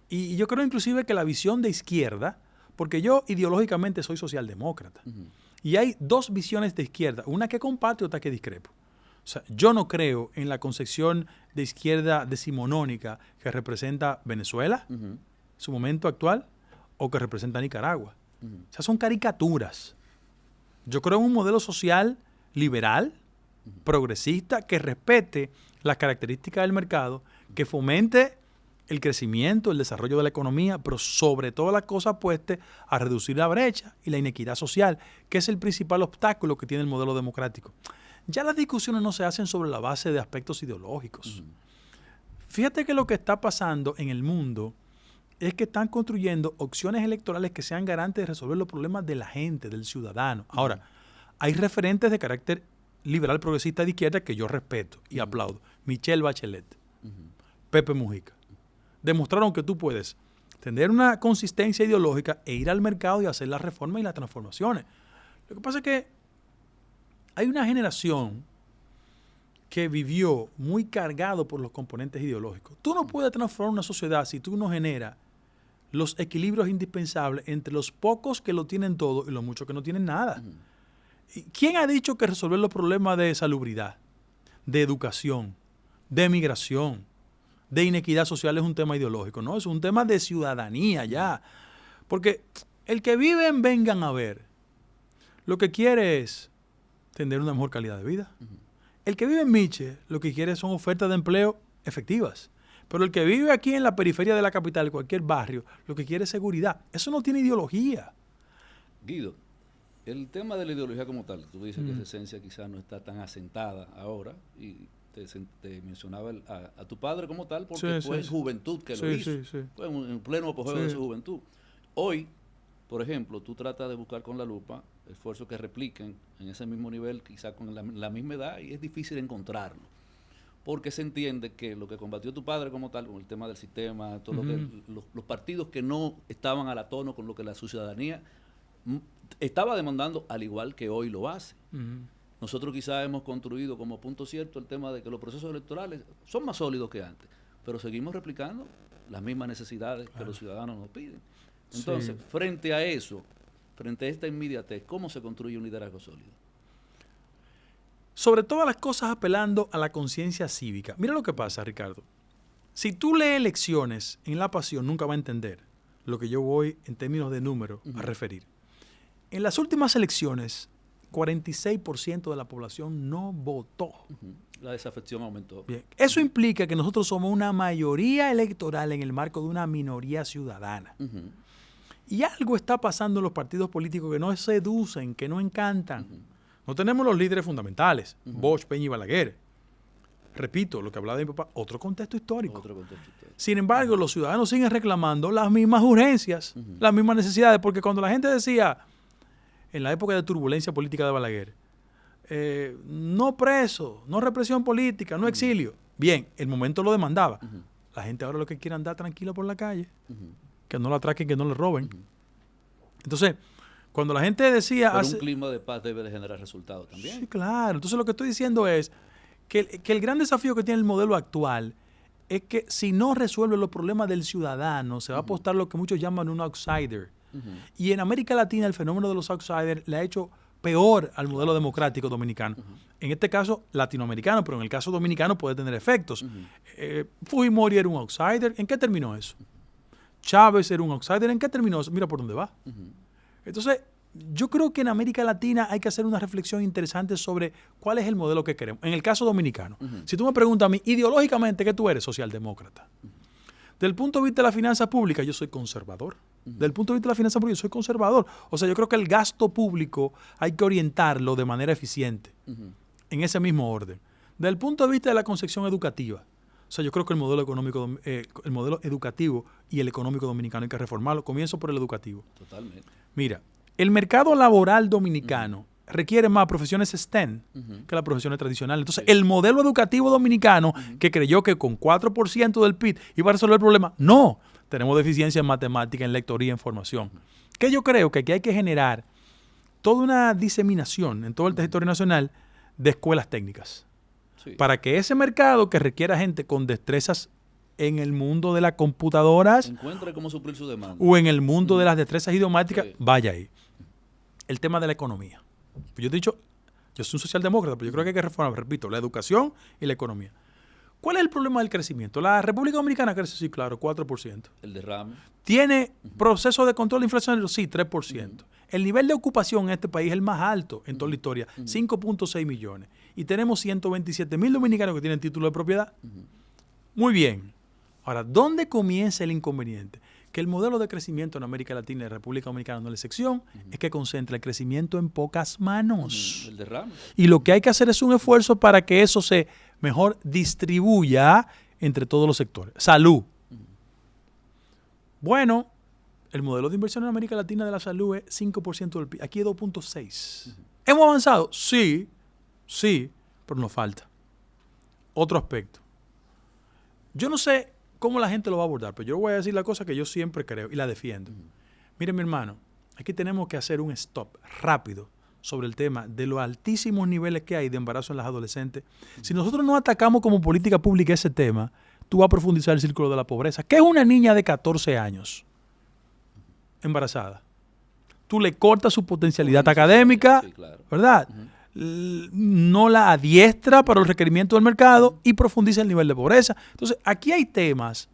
Y yo creo inclusive que la visión de izquierda, porque yo ideológicamente soy socialdemócrata, Ujú. y hay 2 visiones de izquierda, una que comparto y otra que discrepo. O sea, yo no creo en la concepción de izquierda decimonónica que representa Venezuela, Ujú. su momento actual, o que representa Nicaragua. Ujú. O sea, son caricaturas. Yo creo en un modelo social liberal, progresista, que respete las características del mercado, que fomente el crecimiento, el desarrollo de la economía, pero sobre todas las cosas apueste a reducir la brecha y la inequidad social, que es el principal obstáculo que tiene el modelo democrático. Ya las discusiones no se hacen sobre la base de aspectos ideológicos. Fíjate que lo que está pasando en el mundo es que están construyendo opciones electorales que sean garantes de resolver los problemas de la gente, del ciudadano. Ahora, hay referentes de carácter liberal, progresista de izquierda que yo respeto y aplaudo. Michelle Bachelet, Pepe Mujica. Demostraron que tú puedes tener una consistencia ideológica e ir al mercado y hacer las reformas y las transformaciones. Lo que pasa es que hay una generación que vivió muy cargado por los componentes ideológicos. Tú no puedes transformar una sociedad si tú no generas los equilibrios indispensables entre los pocos que lo tienen todo y los muchos que no tienen nada. ¿Quién ha dicho que resolver los problemas de salubridad, de educación, de migración, de inequidad social es un tema ideológico? No, es un tema de ciudadanía ya. Porque el que vive en Vengan a Ver, lo que quiere es tener una mejor calidad de vida. El que vive en Miche, lo que quiere son ofertas de empleo efectivas. Pero el que vive aquí en la periferia de la capital, cualquier barrio, lo que quiere es seguridad. Eso no tiene ideología. Guido, el tema de la ideología como tal, tú dices que esa esencia quizás no está tan asentada ahora, y te mencionaba a tu padre como tal, porque fue juventud que lo hizo. Fue en pleno apogeo de su juventud. Hoy, por ejemplo, tú tratas de buscar con la lupa esfuerzos que repliquen en ese mismo nivel, quizás con la misma edad, y es difícil encontrarlo. Porque se entiende que lo que combatió tu padre como tal, con el tema del sistema, todo lo que los partidos que no estaban a la tono con lo que la ciudadanía estaba demandando, al igual que hoy lo hace. Nosotros quizás hemos construido como punto cierto el tema de que los procesos electorales son más sólidos que antes, pero seguimos replicando las mismas necesidades que los ciudadanos nos piden. Entonces, frente a eso, frente a esta inmediatez, ¿cómo se construye un liderazgo sólido? Sobre todas las cosas apelando a la conciencia cívica. Mira lo que pasa, Ricardo. Si tú lees lecciones en La Pasión, nunca va a entender lo que yo voy en términos de números a referir. En las últimas elecciones, 46% de la población no votó. La desafección aumentó. Bien. Eso implica que nosotros somos una mayoría electoral en el marco de una minoría ciudadana. Y algo está pasando en los partidos políticos que no seducen, que no encantan. No tenemos los líderes fundamentales, Bosch, Peña y Balaguer. Repito, lo que hablaba de mi papá, otro contexto histórico. Sin embargo, los ciudadanos siguen reclamando las mismas urgencias, las mismas necesidades, porque cuando la gente decía, en la época de turbulencia política de Balaguer, no preso, no represión política, no exilio. Bien, el momento lo demandaba. La gente ahora lo que quiere andar tranquila por la calle, que no la atraquen, que no le roben. Entonces, cuando la gente decía... Pero un clima de paz debe de generar resultados también. Sí, claro. Entonces lo que estoy diciendo es que el gran desafío que tiene el modelo actual es que si no resuelve los problemas del ciudadano, se va a apostar lo que muchos llaman un outsider. Y en América Latina el fenómeno de los outsiders le ha hecho peor al modelo democrático dominicano. En este caso latinoamericano, pero en el caso dominicano puede tener efectos. Fujimori era un outsider. ¿En qué terminó eso? Chávez era un outsider. ¿En qué terminó eso? Mira por dónde va. Entonces, yo creo que en América Latina hay que hacer una reflexión interesante sobre cuál es el modelo que queremos. En el caso dominicano, si tú me preguntas a mí, ideológicamente, ¿qué tú eres? Socialdemócrata. Del punto de vista de la finanza pública, yo soy conservador. Del punto de vista de la finanza pública, yo soy conservador. O sea, yo creo que el gasto público hay que orientarlo de manera eficiente, en ese mismo orden. Del punto de vista de la concepción educativa, o sea, yo creo que el modelo económico, el modelo educativo y el económico dominicano hay que reformarlo. Comienzo por el educativo. Totalmente. Mira, el mercado laboral dominicano requiere más profesiones STEM que las profesiones tradicionales. Entonces, el modelo educativo dominicano, que creyó que con 4% del PIB iba a resolver el problema, no. Tenemos deficiencia en matemática, en lectoría, en formación. Que yo creo que aquí hay que generar toda una diseminación en todo el territorio nacional de escuelas técnicas. Para que ese mercado que requiera gente con destrezas en el mundo de las computadoras, encuentre cómo suplir su demanda, o en el mundo de las destrezas idiomáticas, vaya ahí. El tema de la economía. Pues yo te he dicho, yo soy un socialdemócrata, pero yo creo que hay que reformar, repito, la educación y la economía. ¿Cuál es el problema del crecimiento? La República Dominicana crece, sí, claro, 4%. El derrame. ¿Tiene proceso de control inflacionario? Sí, 3%. El nivel de ocupación en este país es el más alto en toda la historia, 5.6 millones. Y tenemos 127,000 dominicanos que tienen título de propiedad. Muy bien. Ahora, ¿dónde comienza el inconveniente? Que el modelo de crecimiento en América Latina y República Dominicana, no es la excepción, es que concentra el crecimiento en pocas manos. El derrame. Y lo que hay que hacer es un esfuerzo para que eso se mejor distribuya entre todos los sectores. Salud. Bueno, el modelo de inversión en América Latina de la salud es 5% del PIB. Aquí es 2.6. ¿Hemos avanzado? Sí, pero nos falta. Otro aspecto. Yo no sé cómo la gente lo va a abordar, pero yo voy a decir la cosa que yo siempre creo y la defiendo. Mire, mi hermano, aquí tenemos que hacer un stop rápido sobre el tema de los altísimos niveles que hay de embarazo en las adolescentes. Si nosotros no atacamos como política pública ese tema, tú vas a profundizar el círculo de la pobreza. ¿Qué es una niña de 14 años embarazada? Tú le cortas su potencialidad académica, sí, claro, ¿verdad? No la adiestra para los requerimientos del mercado y profundiza el nivel de pobreza. Entonces, aquí hay temas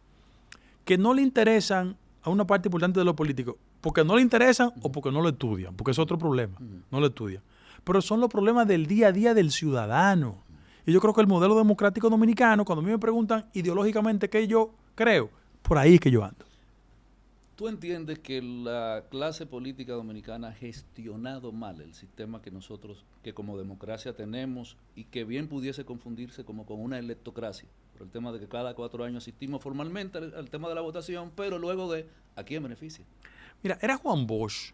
que no le interesan a una parte importante de los políticos, porque no le interesan o porque no lo estudian, porque es otro problema, no lo estudian. Pero son los problemas del día a día del ciudadano. Y yo creo que el modelo democrático dominicano, cuando a mí me preguntan ideológicamente qué yo creo, por ahí es que yo ando. ¿Tú entiendes que la clase política dominicana ha gestionado mal el sistema que nosotros, que como democracia tenemos y que bien pudiese confundirse como con una electocracia? Por el tema de que cada 4 años asistimos formalmente al tema de la votación, pero luego de ¿a quién beneficia? Mira, era Juan Bosch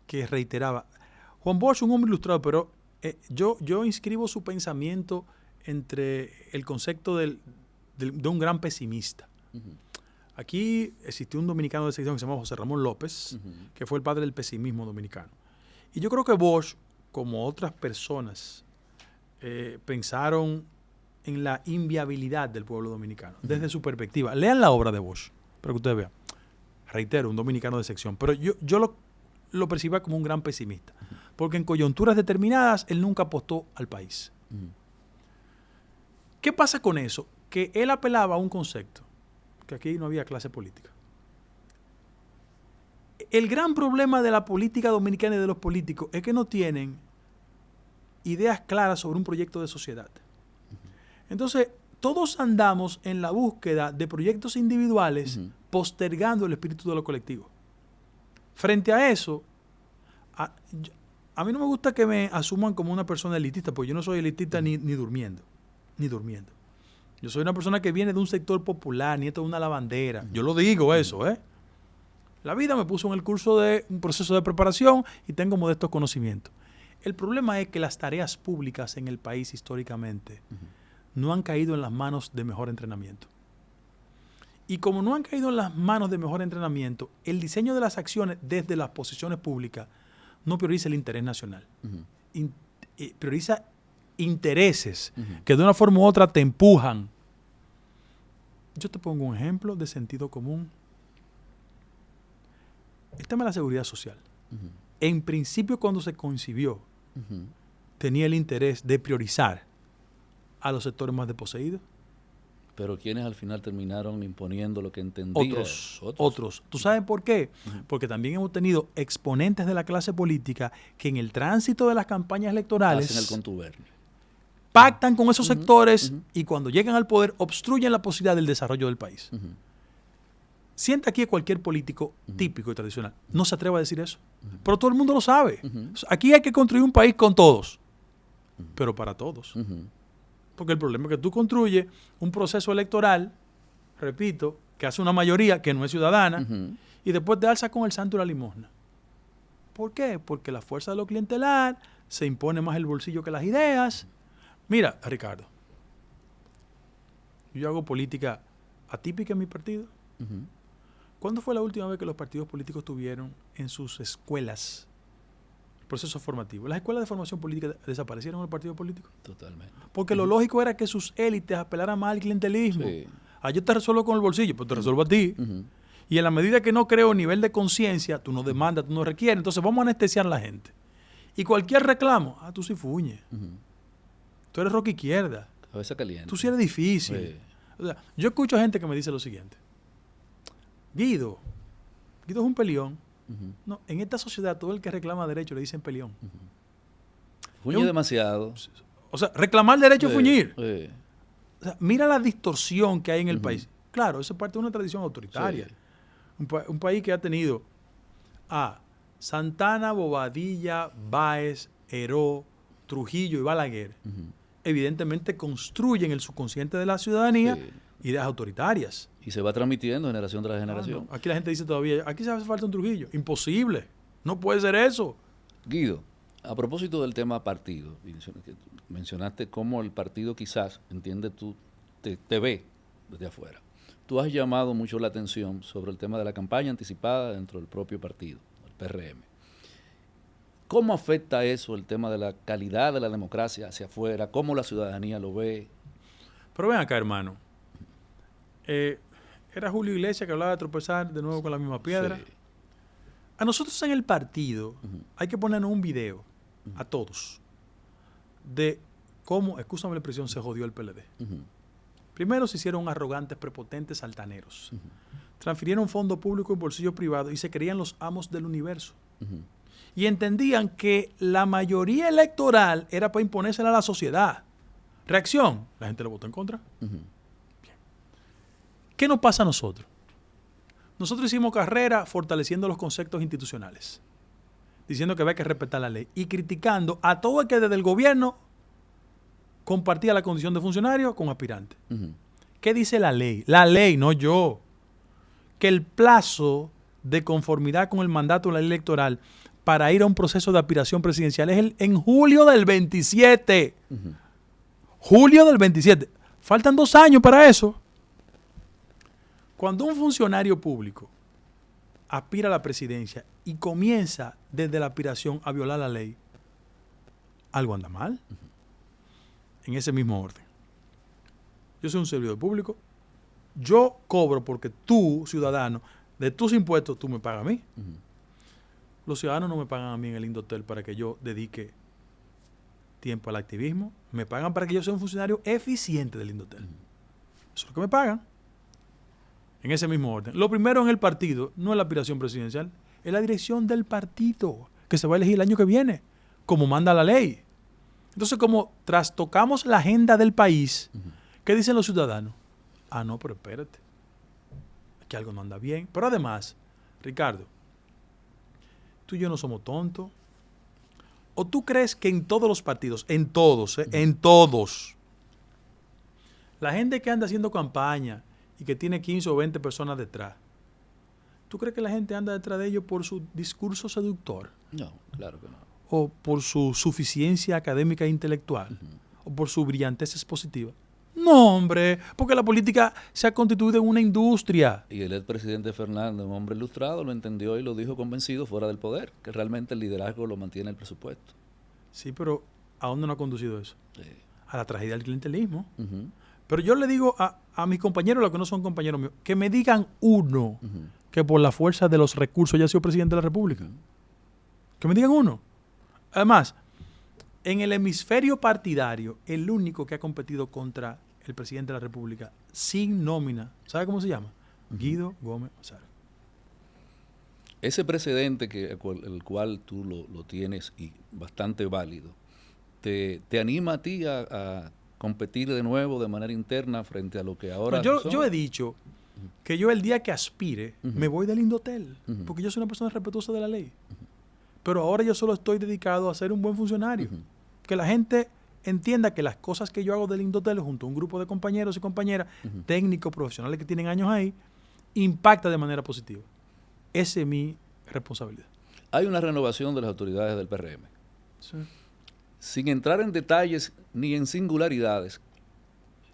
que reiteraba. Juan Bosch, un hombre ilustrado, pero yo inscribo su pensamiento entre el concepto de un gran pesimista. Aquí existió un dominicano de sección que se llama José Ramón López, que fue el padre del pesimismo dominicano. Y yo creo que Bosch, como otras personas, pensaron en la inviabilidad del pueblo dominicano, desde su perspectiva. Lean la obra de Bosch, para que ustedes vean. Reitero, un dominicano de sección. Pero yo lo percibía como un gran pesimista, porque en coyunturas determinadas él nunca apostó al país. ¿Qué pasa con eso? Que él apelaba a un concepto, que aquí no había clase política. El gran problema de la política dominicana y de los políticos es que no tienen ideas claras sobre un proyecto de sociedad. Entonces, todos andamos en la búsqueda de proyectos individuales, postergando el espíritu de lo colectivo. Frente a eso, a mí no me gusta que me asuman como una persona elitista, porque yo no soy elitista ni durmiendo. Yo soy una persona que viene de un sector popular, nieto de una lavandera. Yo lo digo eso, ¿eh? La vida me puso en el curso de un proceso de preparación y tengo modestos conocimientos. El problema es que las tareas públicas en el país históricamente no han caído en las manos de mejor entrenamiento. Y como no han caído en las manos de mejor entrenamiento, el diseño de las acciones desde las posiciones públicas no prioriza el interés nacional. Prioriza intereses que de una forma u otra te empujan. Yo te pongo un ejemplo de sentido común. El tema de la seguridad social. En principio, cuando se concibió, tenía el interés de priorizar a los sectores más desposeídos. Pero quienes al final terminaron imponiendo lo que entendían. Otros. ¿Tú sabes por qué? Porque también hemos tenido exponentes de la clase política que en el tránsito de las campañas electorales hacen el contubernio, pactan con esos sectores y cuando llegan al poder obstruyen la posibilidad del desarrollo del país. Sienta aquí a cualquier político típico y tradicional. No se atreva a decir eso. Pero todo el mundo lo sabe. Aquí hay que construir un país con todos. Pero para todos. Porque el problema es que tú construyes un proceso electoral, repito, que hace una mayoría que no es ciudadana, y después te alza con el santo y la limosna. ¿Por qué? Porque la fuerza de lo clientelar se impone más el bolsillo que las ideas. Mira, Ricardo, yo hago política atípica en mi partido. ¿Cuándo fue la última vez que los partidos políticos tuvieron en sus escuelas procesos formativos? Las escuelas de formación política desaparecieron en el partido político. Totalmente. Porque lo lógico era que sus élites apelaran más al clientelismo. Sí. Yo te resuelvo con el bolsillo, pues te resuelvo a ti. Y en la medida que no creo nivel de conciencia, tú no demandas, tú no requieres. Entonces vamos a anestesiar a la gente. Y cualquier reclamo, tú sí fuñes. Tú eres roca izquierda. Cabeza caliente. Tú sí eres difícil. Sí. O sea, yo escucho gente que me dice lo siguiente. Guido es un peleón. No, en esta sociedad todo el que reclama derecho le dicen peleón. Fuñe demasiado. O sea, reclamar derecho es fuñir. O sea, mira la distorsión que hay en el país. Claro, eso es parte de una tradición autoritaria. Sí. Un país que ha tenido a Santana, Bobadilla, Báez, Heró, Trujillo y Balaguer, evidentemente construyen el subconsciente de la ciudadanía Sí. ideas autoritarias. Y se va transmitiendo generación tras Ah, generación. no. Aquí la gente dice todavía, aquí se hace falta un Trujillo. Imposible. No puede ser eso. Guido, a propósito del tema partido, mencionaste cómo el partido quizás, entiende tú, te ve desde afuera. Tú has llamado mucho la atención sobre el tema de la campaña anticipada dentro del propio partido, el PRM. ¿Cómo afecta eso el tema de la calidad de la democracia hacia afuera? ¿Cómo la ciudadanía lo ve? Pero ven acá, hermano. Era Julio Iglesias que hablaba de tropezar de nuevo con la misma piedra. Sí. A nosotros en el partido hay que ponernos un video a todos de cómo, excúsame la expresión, se jodió el PLD. Primero se hicieron arrogantes, prepotentes, altaneros. Transfirieron fondo público en bolsillo privado y se creían los amos del universo. Y entendían que la mayoría electoral era para imponérsela a la sociedad. Reacción, la gente le votó en contra. ¿Qué nos pasa a nosotros? Nosotros hicimos carrera fortaleciendo los conceptos institucionales, diciendo que había que respetar la ley y criticando a todo el que desde el gobierno compartía la condición de funcionario con aspirante. ¿Qué dice la ley? La ley, no yo. Que el plazo de conformidad con el mandato de la ley electoral para ir a un proceso de aspiración presidencial es en julio del 27. Julio del 27. Faltan 2 años para eso. Cuando un funcionario público aspira a la presidencia y comienza desde la aspiración a violar la ley, algo anda mal. En ese mismo orden. Yo soy un servidor público. Yo cobro porque tú, ciudadano, de tus impuestos, tú me pagas a mí. Los ciudadanos no me pagan a mí en el Indotel para que yo dedique tiempo al activismo. Me pagan para que yo sea un funcionario eficiente del Indotel. Eso es lo que me pagan. En ese mismo orden. Lo primero en el partido no es la aspiración presidencial, es la dirección del partido, que se va a elegir el año que viene, como manda la ley. Entonces, como trastocamos la agenda del país, ¿qué dicen los ciudadanos? Ah, no, pero espérate. Aquí algo no anda bien. Pero además, Ricardo, tú y yo no somos tontos. ¿O tú crees que en todos los partidos, en todos, en todos, la gente que anda haciendo campaña y que tiene 15 o 20 personas detrás, ¿tú crees que la gente anda detrás de ellos por su discurso seductor? No, claro que no. ¿O por su suficiencia académica e intelectual? ¿O por su brillantez expositiva? No, hombre, porque la política se ha constituido en una industria. Y el expresidente Fernández, un hombre ilustrado, lo entendió y lo dijo convencido fuera del poder, que realmente el liderazgo lo mantiene el presupuesto. Sí, pero ¿a dónde no ha conducido eso? Sí. A la tragedia del clientelismo. Pero yo le digo a mis compañeros, los que no son compañeros míos, que me digan uno que por la fuerza de los recursos haya sido presidente de la República. Que me digan uno. Además, en el hemisferio partidario, el único que ha competido contra el presidente de la República sin nómina, ¿sabe cómo se llama? Guido Gómez Mazara. Ese precedente el cual tú lo tienes y bastante válido, ¿te anima a ti a competir de nuevo de manera interna frente a lo que ahora Yo he dicho que yo el día que aspire me voy del Indotel, porque yo soy una persona respetuosa de la ley. Pero ahora yo solo estoy dedicado a ser un buen funcionario. Que la gente entienda que las cosas que yo hago del Indotel junto a un grupo de compañeros y compañeras, técnicos, profesionales que tienen años ahí, impacta de manera positiva. Esa es mi responsabilidad. Hay una renovación de las autoridades del PRM. Sí. Sin entrar en detalles ni en singularidades,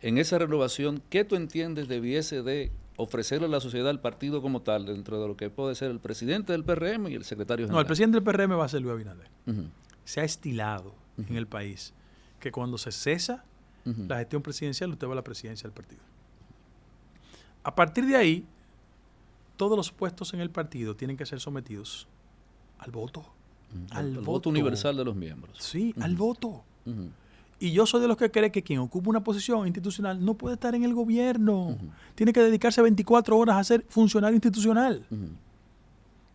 en esa renovación, ¿qué tú entiendes debiese de ofrecerle a la sociedad al partido como tal, dentro de lo que puede ser el presidente del PRM y el secretario general? No, el presidente del PRM va a ser Luis Abinader. Se ha estilado en el país que cuando se cesa la gestión presidencial, usted va a la presidencia del partido. A partir de ahí, todos los puestos en el partido tienen que ser sometidos al voto. Al voto universal de los miembros. Sí, al voto. Y yo soy de los que cree que quien ocupa una posición institucional no puede estar en el gobierno. Tiene que dedicarse 24 horas a ser funcionario institucional.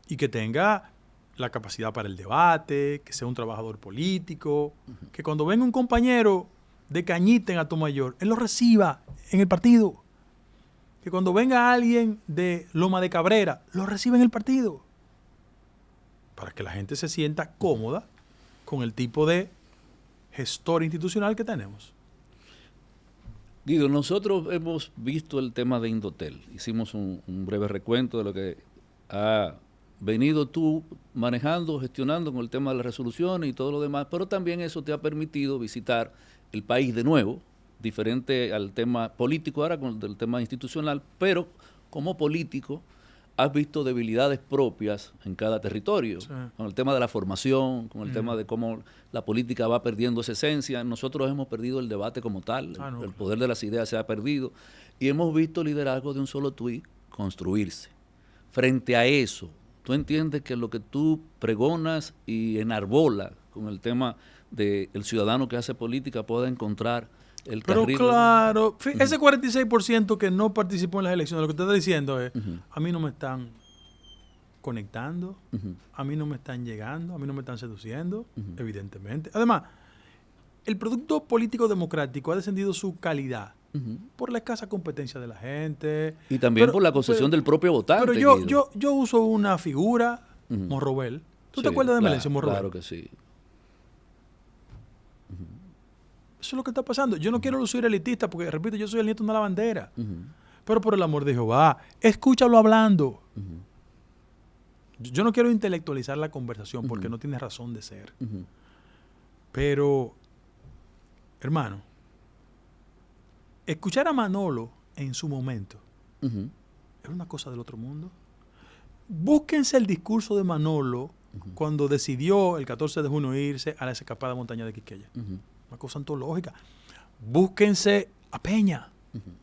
Y que tenga la capacidad para el debate, que sea un trabajador político, que cuando venga un compañero de cañita en Atomayor, él lo reciba en el partido. que cuando venga alguien de Loma de Cabrera, lo reciba en el partido. Para que la gente se sienta cómoda con el tipo de gestor institucional que tenemos. Guido, nosotros hemos visto el tema de Indotel. Hicimos un breve recuento de lo que ha venido tú manejando, gestionando con el tema de las resoluciones y todo lo demás, pero también eso te ha permitido visitar el país de nuevo, diferente al tema político ahora con el tema institucional, pero como político has visto debilidades propias en cada territorio, Sí. con el tema de la formación, con el tema de cómo la política va perdiendo esa esencia. Nosotros hemos perdido el debate como tal, el poder de las ideas se ha perdido, y hemos visto el liderazgo de un solo tuit construirse. Frente a eso, ¿tú entiendes que lo que tú pregonas y enarbolas con el tema del ciudadano que hace política pueda encontrar el carril? Pero claro, ese 46% que no participó en las elecciones, lo que usted está diciendo es, a mí no me están conectando, a mí no me están llegando, a mí no me están seduciendo, evidentemente. Además, el producto político democrático ha descendido su calidad por la escasa competencia de la gente. Y también por la concesión del propio votante. Pero yo uso una figura, Morrobel. ¿Tú te acuerdas de Melencio Morrobel? Claro que sí. Eso es lo que está pasando. Yo no quiero lucir elitista porque, repito, yo soy el nieto de una lavandera. Pero por el amor de Jehová, escúchalo hablando. Yo no quiero intelectualizar la conversación porque no tiene razón de ser. Pero, hermano, escuchar a Manolo en su momento era una cosa del otro mundo. Búsquense el discurso de Manolo cuando decidió el 14 de junio irse a la escapada montaña de Quisqueya. Una cosa antológica. Búsquense a Peña,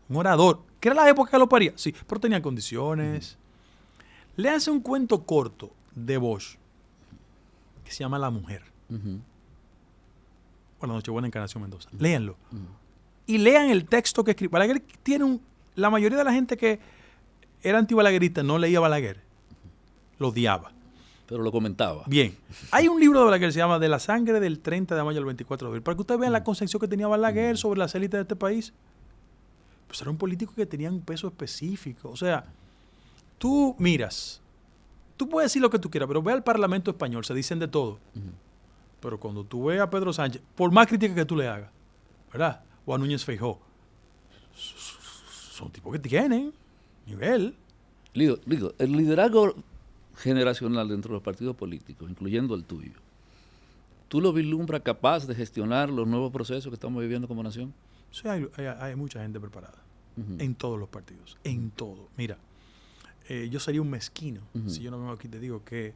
un orador, que era la época que lo paría, sí, pero tenía condiciones. Léanse un cuento corto de Bosch que se llama La Mujer. O La Nochebuena Encarnación Mendoza. Léanlo. Y lean el texto que escribe. Balaguer tiene la mayoría de la gente que era antibalaguerista no leía Balaguer. Lo odiaba. Pero lo comentaba. Bien. Hay un libro de Balaguer que se llama De la sangre del 30 de mayo al 24 de abril. Para que ustedes vean la concepción que tenía Balaguer sobre las élites de este país. Pues era un político que tenía un peso específico. O sea, tú miras, tú puedes decir lo que tú quieras, pero ve al Parlamento español, se dicen de todo. Pero cuando tú ves a Pedro Sánchez, por más crítica que tú le hagas, ¿verdad? O a Núñez Feijóo, son tipos que tienen nivel. Lido, el liderazgo generacional dentro de los partidos políticos, incluyendo el tuyo, ¿tú lo vislumbras capaz de gestionar los nuevos procesos que estamos viviendo como nación? Sí, hay mucha gente preparada en todos los partidos, en todo. Mira, yo sería un mezquino si yo no vengo aquí y te digo que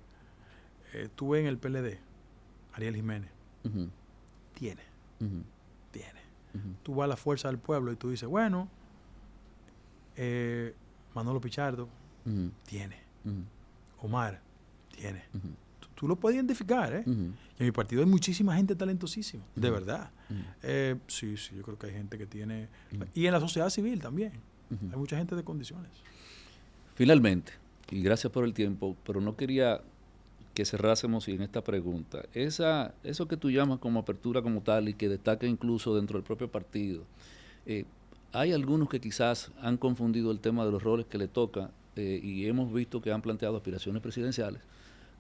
tú ves en el PLD, Ariel Jiménez, tiene. Tú vas a la Fuerza del Pueblo y tú dices, bueno, Manolo Pichardo, tiene. Omar, tiene. Tú lo puedes identificar, ¿eh? Y en mi partido hay muchísima gente talentosísima, de verdad. Sí, yo creo que hay gente que tiene... Y en la sociedad civil también. Hay mucha gente de condiciones. Finalmente, y gracias por el tiempo, pero no quería que cerrásemos en esta pregunta. Eso que tú llamas como apertura como tal y que destaca incluso dentro del propio partido, hay algunos que quizás han confundido el tema de los roles que le toca y hemos visto que han planteado aspiraciones presidenciales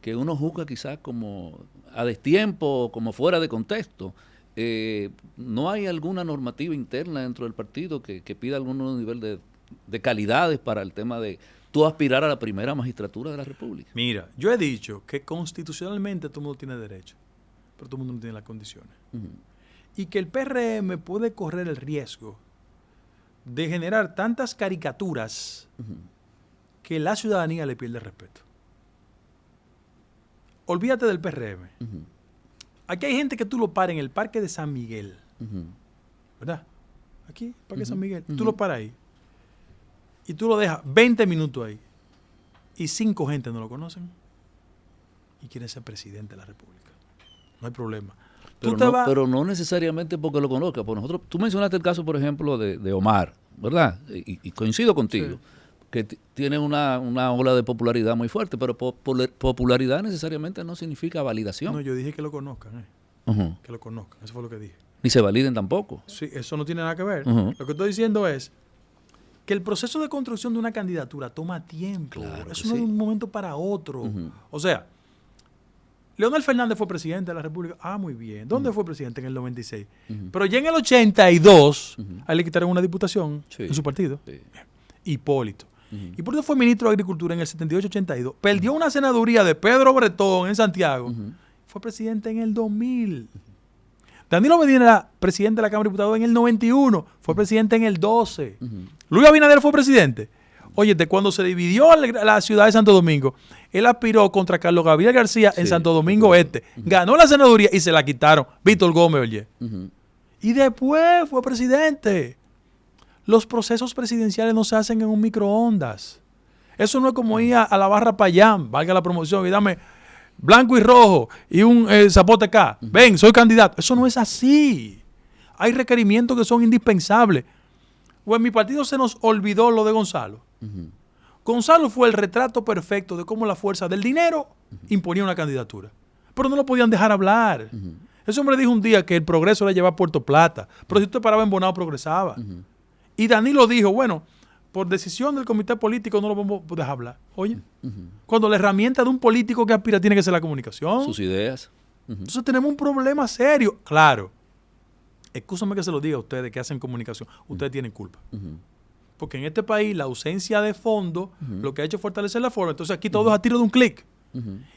que uno juzga quizás como a destiempo, como fuera de contexto. ¿No hay alguna normativa interna dentro del partido que pida algún nivel de calidades para el tema de tú aspirar a la primera magistratura de la República? Mira, yo he dicho que constitucionalmente todo el mundo tiene derecho, pero todo el mundo no tiene las condiciones. Y que el PRM puede correr el riesgo de generar tantas caricaturas que la ciudadanía le pierde respeto. Olvídate del PRM. Aquí hay gente que tú lo paras en el Parque de San Miguel. ¿Verdad? Aquí, Parque de San Miguel. Tú lo paras ahí. Y tú lo dejas 20 minutos ahí. Y 5 gente no lo conocen. Y quieren ser presidente de la República. No hay problema. Pero no necesariamente porque lo conozca. Por nosotros, tú mencionaste el caso, por ejemplo, de Omar, ¿verdad? Y coincido contigo. Sí. Que tiene una ola de popularidad muy fuerte, pero popularidad necesariamente no significa validación. No, yo dije que lo conozcan, que lo conozcan, eso fue lo que dije. Ni se validen tampoco. Sí, eso no tiene nada que ver. Lo que estoy diciendo es que el proceso de construcción de una candidatura toma tiempo. Claro Eso que no es sí. de un momento para otro. Ujú. O sea, Leonel Fernández fue presidente de la República. Ah, muy bien. ¿Dónde fue presidente? En el 96. Pero ya en el 82, a él le quitaron una diputación Sí. en su partido. Sí. Hipólito. Hipólito fue ministro de Agricultura en el 78-82. Perdió una senaduría de Pedro Bretón en Santiago. Fue presidente en el 2000. Danilo Medina era presidente de la Cámara de Diputados en el 91. Fue presidente en el 12. Luis Abinader fue presidente. Oye, de cuando se dividió la ciudad de Santo Domingo, él aspiró contra Carlos Gabriel García en Sí, Santo Domingo Este. Ganó la senaduría y se la quitaron. Víctor Gómez, oye. Y después fue presidente. Los procesos presidenciales no se hacen en un microondas. Eso no es como ir a la barra Payán, valga la promoción, y dame blanco y rojo y un zapote acá. Ven, soy candidato. Eso no es así. Hay requerimientos que son indispensables. O en mi partido se nos olvidó lo de Gonzalo. Gonzalo fue el retrato perfecto de cómo la fuerza del dinero imponía una candidatura. Pero no lo podían dejar hablar. Ese hombre dijo un día que el progreso le llevaba a Puerto Plata. Pero si usted paraba en Bonao, progresaba. Y Danilo dijo, bueno, por decisión del comité político no lo vamos a dejar hablar. Oye, cuando la herramienta de un político que aspira tiene que ser la comunicación. Sus ideas. Entonces tenemos un problema serio. Claro, excúsame que se lo diga a ustedes que hacen comunicación. Ustedes tienen culpa. Porque en este país la ausencia de fondo lo que ha hecho es fortalecer la forma. Entonces aquí todo es a tiro de un clic.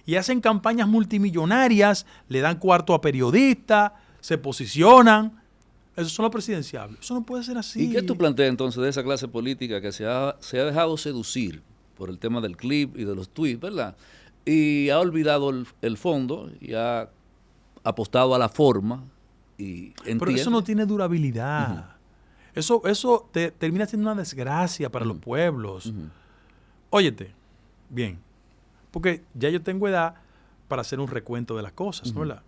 Y hacen campañas multimillonarias, le dan cuarto a periodistas, se posicionan. Esos son los presidenciables. Eso no puede ser así. ¿Y qué tú planteas entonces de esa clase política que se ha dejado seducir por el tema del clip y de los tweets, ¿verdad? Y ha olvidado el fondo y ha apostado a la forma y entiende. Pero eso no tiene durabilidad. Eso termina siendo una desgracia para los pueblos. Óyete, bien, porque ya yo tengo edad para hacer un recuento de las cosas, ¿no? ¿Verdad?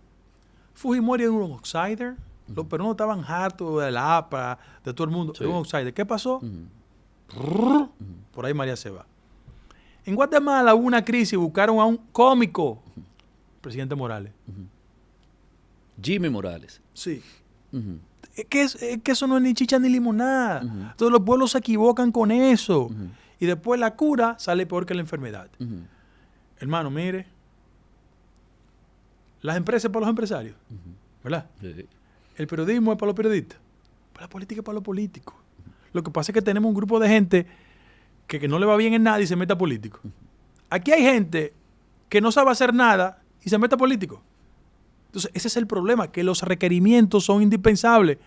Fujimori era un outsider. Los peruanos estaban hartos de la APA, de todo el mundo. Sí. Era un outsider. ¿Qué pasó? Por ahí María se va. En Guatemala hubo una crisis y buscaron a un cómico, presidente Morales. Jimmy Morales. Sí. Es que eso no es ni chicha ni limonada. Entonces los pueblos se equivocan con eso. Y después la cura sale peor que la enfermedad. Hermano, mire. Las empresas para los empresarios. ¿Verdad? Sí. El periodismo es para los periodistas. La política es para los políticos. Lo que pasa es que tenemos un grupo de gente que no le va bien en nada y se mete a político. Aquí hay gente que no sabe hacer nada y se mete a político. Entonces, ese es el problema, que los requerimientos son indispensables.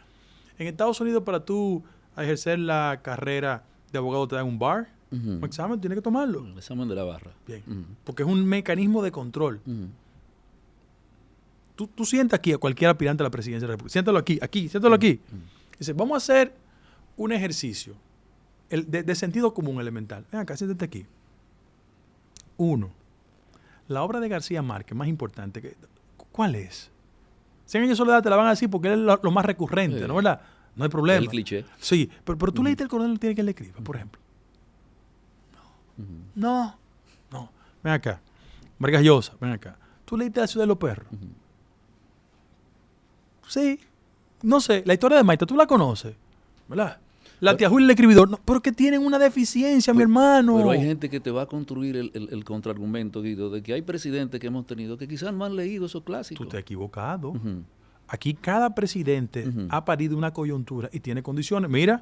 En Estados Unidos, para tú ejercer la carrera de abogado, te dan un bar, un examen, tienes que tomarlo. El examen de la barra. Bien. Porque es un mecanismo de control. Tú sientas aquí a cualquier aspirante a la presidencia de la República. Siéntalo aquí, siéntalo aquí. Dice, vamos a hacer un ejercicio de sentido común elemental. Ven acá, siéntate aquí. 1. La obra de García Márquez, más importante, ¿cuál es? 100 años de soledad te la van a decir porque es lo más recurrente, Sí. ¿no? ¿Verdad? No hay problema. El cliché. Sí, pero tú leíste El Coronel tiene que le escriba, por ejemplo. No. Ven acá. Vargas Llosa, ven acá. Tú leíste La Ciudad de los Perros. Sí. No sé, la historia de Maite, tú la conoces, ¿verdad? La tía Julia el escribidor, no, pero que tienen una deficiencia, mi hermano. Pero hay gente que te va a construir el contraargumento, Guido, de que hay presidentes que hemos tenido que quizás no han leído esos clásicos. Tú te has equivocado. Aquí cada presidente ha parido una coyuntura y tiene condiciones. Mira,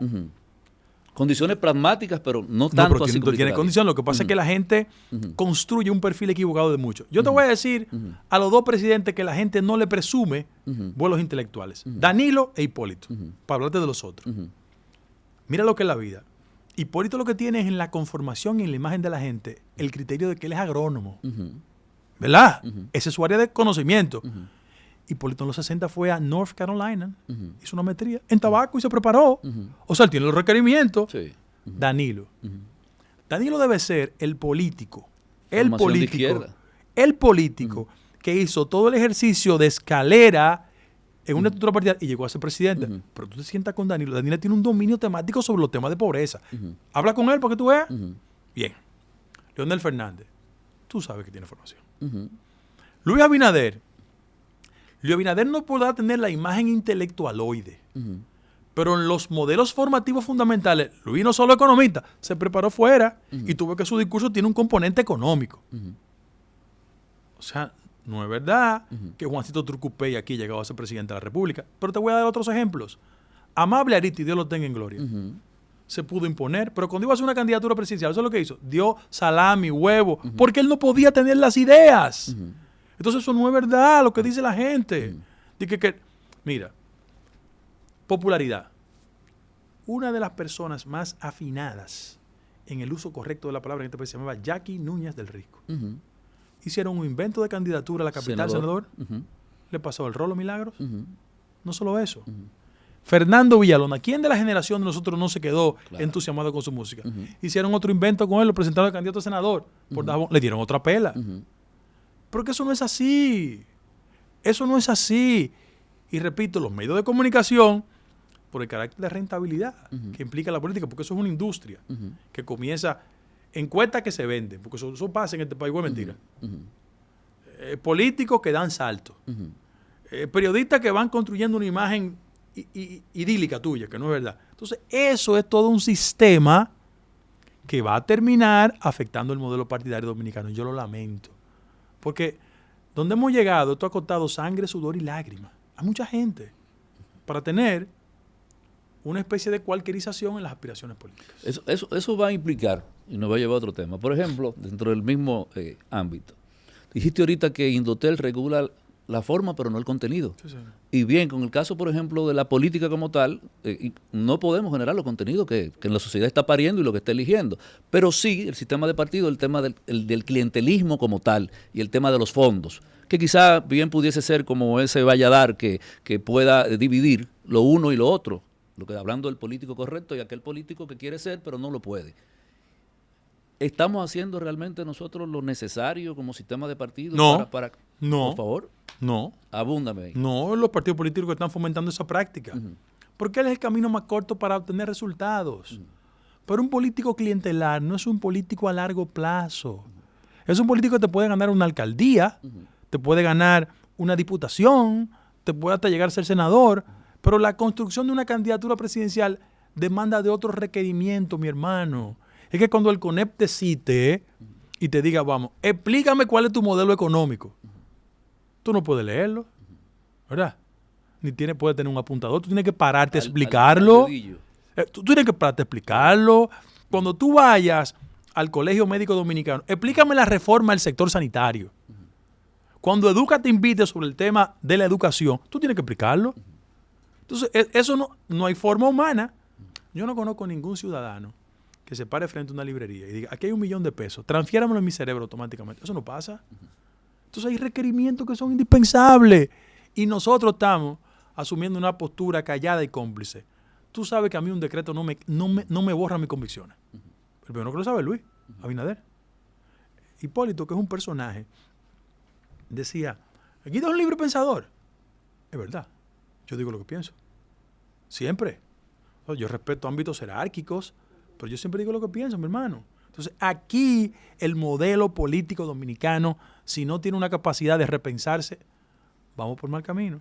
Condiciones pragmáticas, pero no no, tanto pero así tiene literarias. condiciones. Lo que pasa es que la gente construye un perfil equivocado de muchos. Yo te voy a decir a los dos presidentes que la gente no le presume vuelos intelectuales. Danilo e Hipólito. Para hablarte de los otros. Mira lo que es la vida. Hipólito lo que tiene es en la conformación y en la imagen de la gente el criterio de que él es agrónomo. ¿Verdad? Ese es su área de conocimiento. Hipólito en los 60 fue a North Carolina, hizo una maestría en tabaco y se preparó. O sea, él tiene los requerimientos. Sí. Danilo. Danilo debe ser el político. Formación de izquierda. El político que hizo todo el ejercicio de escalera en una estructura partidaria y llegó a ser presidente. Pero tú te sientas con Danilo. Danilo tiene un dominio temático sobre los temas de pobreza. Habla con él para que tú veas. Bien. Leonel Fernández. Tú sabes que tiene formación. Luis Abinader. Luis Abinader no podrá tener la imagen intelectualoide, Pero en los modelos formativos fundamentales, Luis no solo economista, se preparó fuera y tuvo que su discurso tiene un componente económico. O sea, no es verdad que Juancito Turcupey aquí llegó a ser presidente de la República. Pero te voy a dar otros ejemplos. Amable Ariti, Dios lo tenga en gloria. Se pudo imponer, pero cuando iba a hacer una candidatura presidencial, ¿eso es lo que hizo? Dio salami, huevo, porque él no podía tener las ideas. Entonces eso no es verdad lo que dice la gente. Dice que, mira, popularidad. Una de las personas más afinadas en el uso correcto de la palabra en este país se llamaba Jackie Núñez del Risco. Hicieron un invento de candidatura a la capital senador. Le pasó el Rolo Milagros. No solo eso. Fernando Villalona, ¿quién de la generación de nosotros no se quedó entusiasmado con su música? Hicieron otro invento con él, lo presentaron al candidato a senador. Le dieron otra pela. Porque eso no es así. Eso no es así. Y repito, los medios de comunicación, por el carácter de rentabilidad que implica la política, porque eso es una industria que comienza, encuestas que se venden, porque eso pasa en este país, es mentira. Políticos que dan saltos. Periodistas que van construyendo una imagen idílica tuya, que no es verdad. Entonces, eso es todo un sistema que va a terminar afectando el modelo partidario dominicano. Yo lo lamento. Porque donde hemos llegado, esto ha costado sangre, sudor y lágrimas a mucha gente para tener una especie de cualquierización en las aspiraciones políticas. Eso va a implicar, y nos va a llevar a otro tema. Por ejemplo, dentro del mismo ámbito, dijiste ahorita que Indotel regula la forma, pero no el contenido. Sí. Y bien, con el caso, por ejemplo, de la política como tal, no podemos generar los contenidos que en la sociedad está pariendo y lo que está eligiendo. Pero sí, el sistema de partido, el tema del clientelismo como tal y el tema de los fondos, que quizá bien pudiese ser como ese valladar que pueda dividir lo uno y lo otro. Lo que hablando del político correcto y aquel político que quiere ser, pero no lo puede. ¿Estamos haciendo realmente nosotros lo necesario como sistema de partido? No. No. Por favor. No. Abúndame ahí. No, los partidos políticos están fomentando esa práctica. Porque él es el camino más corto para obtener resultados. Pero un político clientelar no es un político a largo plazo. Es un político que te puede ganar una alcaldía, te puede ganar una diputación, te puede hasta llegar a ser senador, pero la construcción de una candidatura presidencial demanda de otros requerimientos, mi hermano. Es que cuando el CONEP te cite y te diga, vamos, explícame cuál es tu modelo económico, tú no puedes leerlo, ¿verdad? Ni puedes tener un apuntador, tú tienes que pararte a explicarlo. Tú tienes que pararte a explicarlo. Cuando tú vayas al Colegio Médico Dominicano, explícame la reforma del sector sanitario. Cuando Educa te invite sobre el tema de la educación, tú tienes que explicarlo. Entonces, eso no hay forma humana. Yo no conozco ningún ciudadano que se pare frente a una librería y diga, aquí hay $1,000,000, transfiéramelo en mi cerebro automáticamente. Eso no pasa. Entonces hay requerimientos que son indispensables y nosotros estamos asumiendo una postura callada y cómplice. Tú sabes que a mí un decreto no me borra mis convicciones. El primero que lo sabe es Luis Abinader. Hipólito, que es un personaje, decía, aquí está un libre pensador. Es verdad. Yo digo lo que pienso. Siempre. Yo respeto ámbitos jerárquicos, pero yo siempre digo lo que pienso, mi hermano. Entonces, aquí el modelo político dominicano, si no tiene una capacidad de repensarse, vamos por mal camino.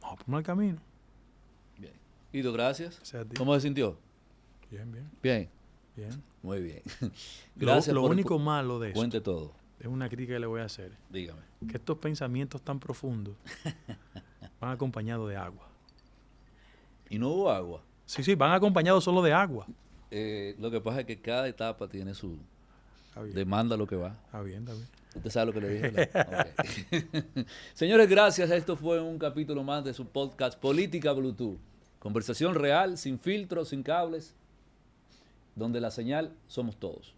Vamos por mal camino. Bien. Ido, gracias. Gracias. ¿Cómo se sintió? Bien, bien. Bien. Bien. Muy bien. Gracias. Lo único malo de eso. Cuente todo. Es una crítica que le voy a hacer. Dígame. Que estos pensamientos tan profundos van acompañados de agua. ¿Y no hubo agua? Sí, van acompañados solo de agua. Lo que pasa es que cada etapa tiene su demanda lo que va. Está bien. Usted sabe lo que le dije, ¿verdad? Okay. Señores, gracias. Esto fue un capítulo más de su podcast Política Bluetooth. Conversación real, sin filtros, sin cables, donde la señal somos todos.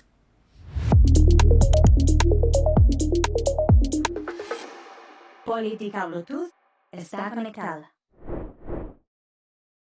Política Bluetooth está conectada.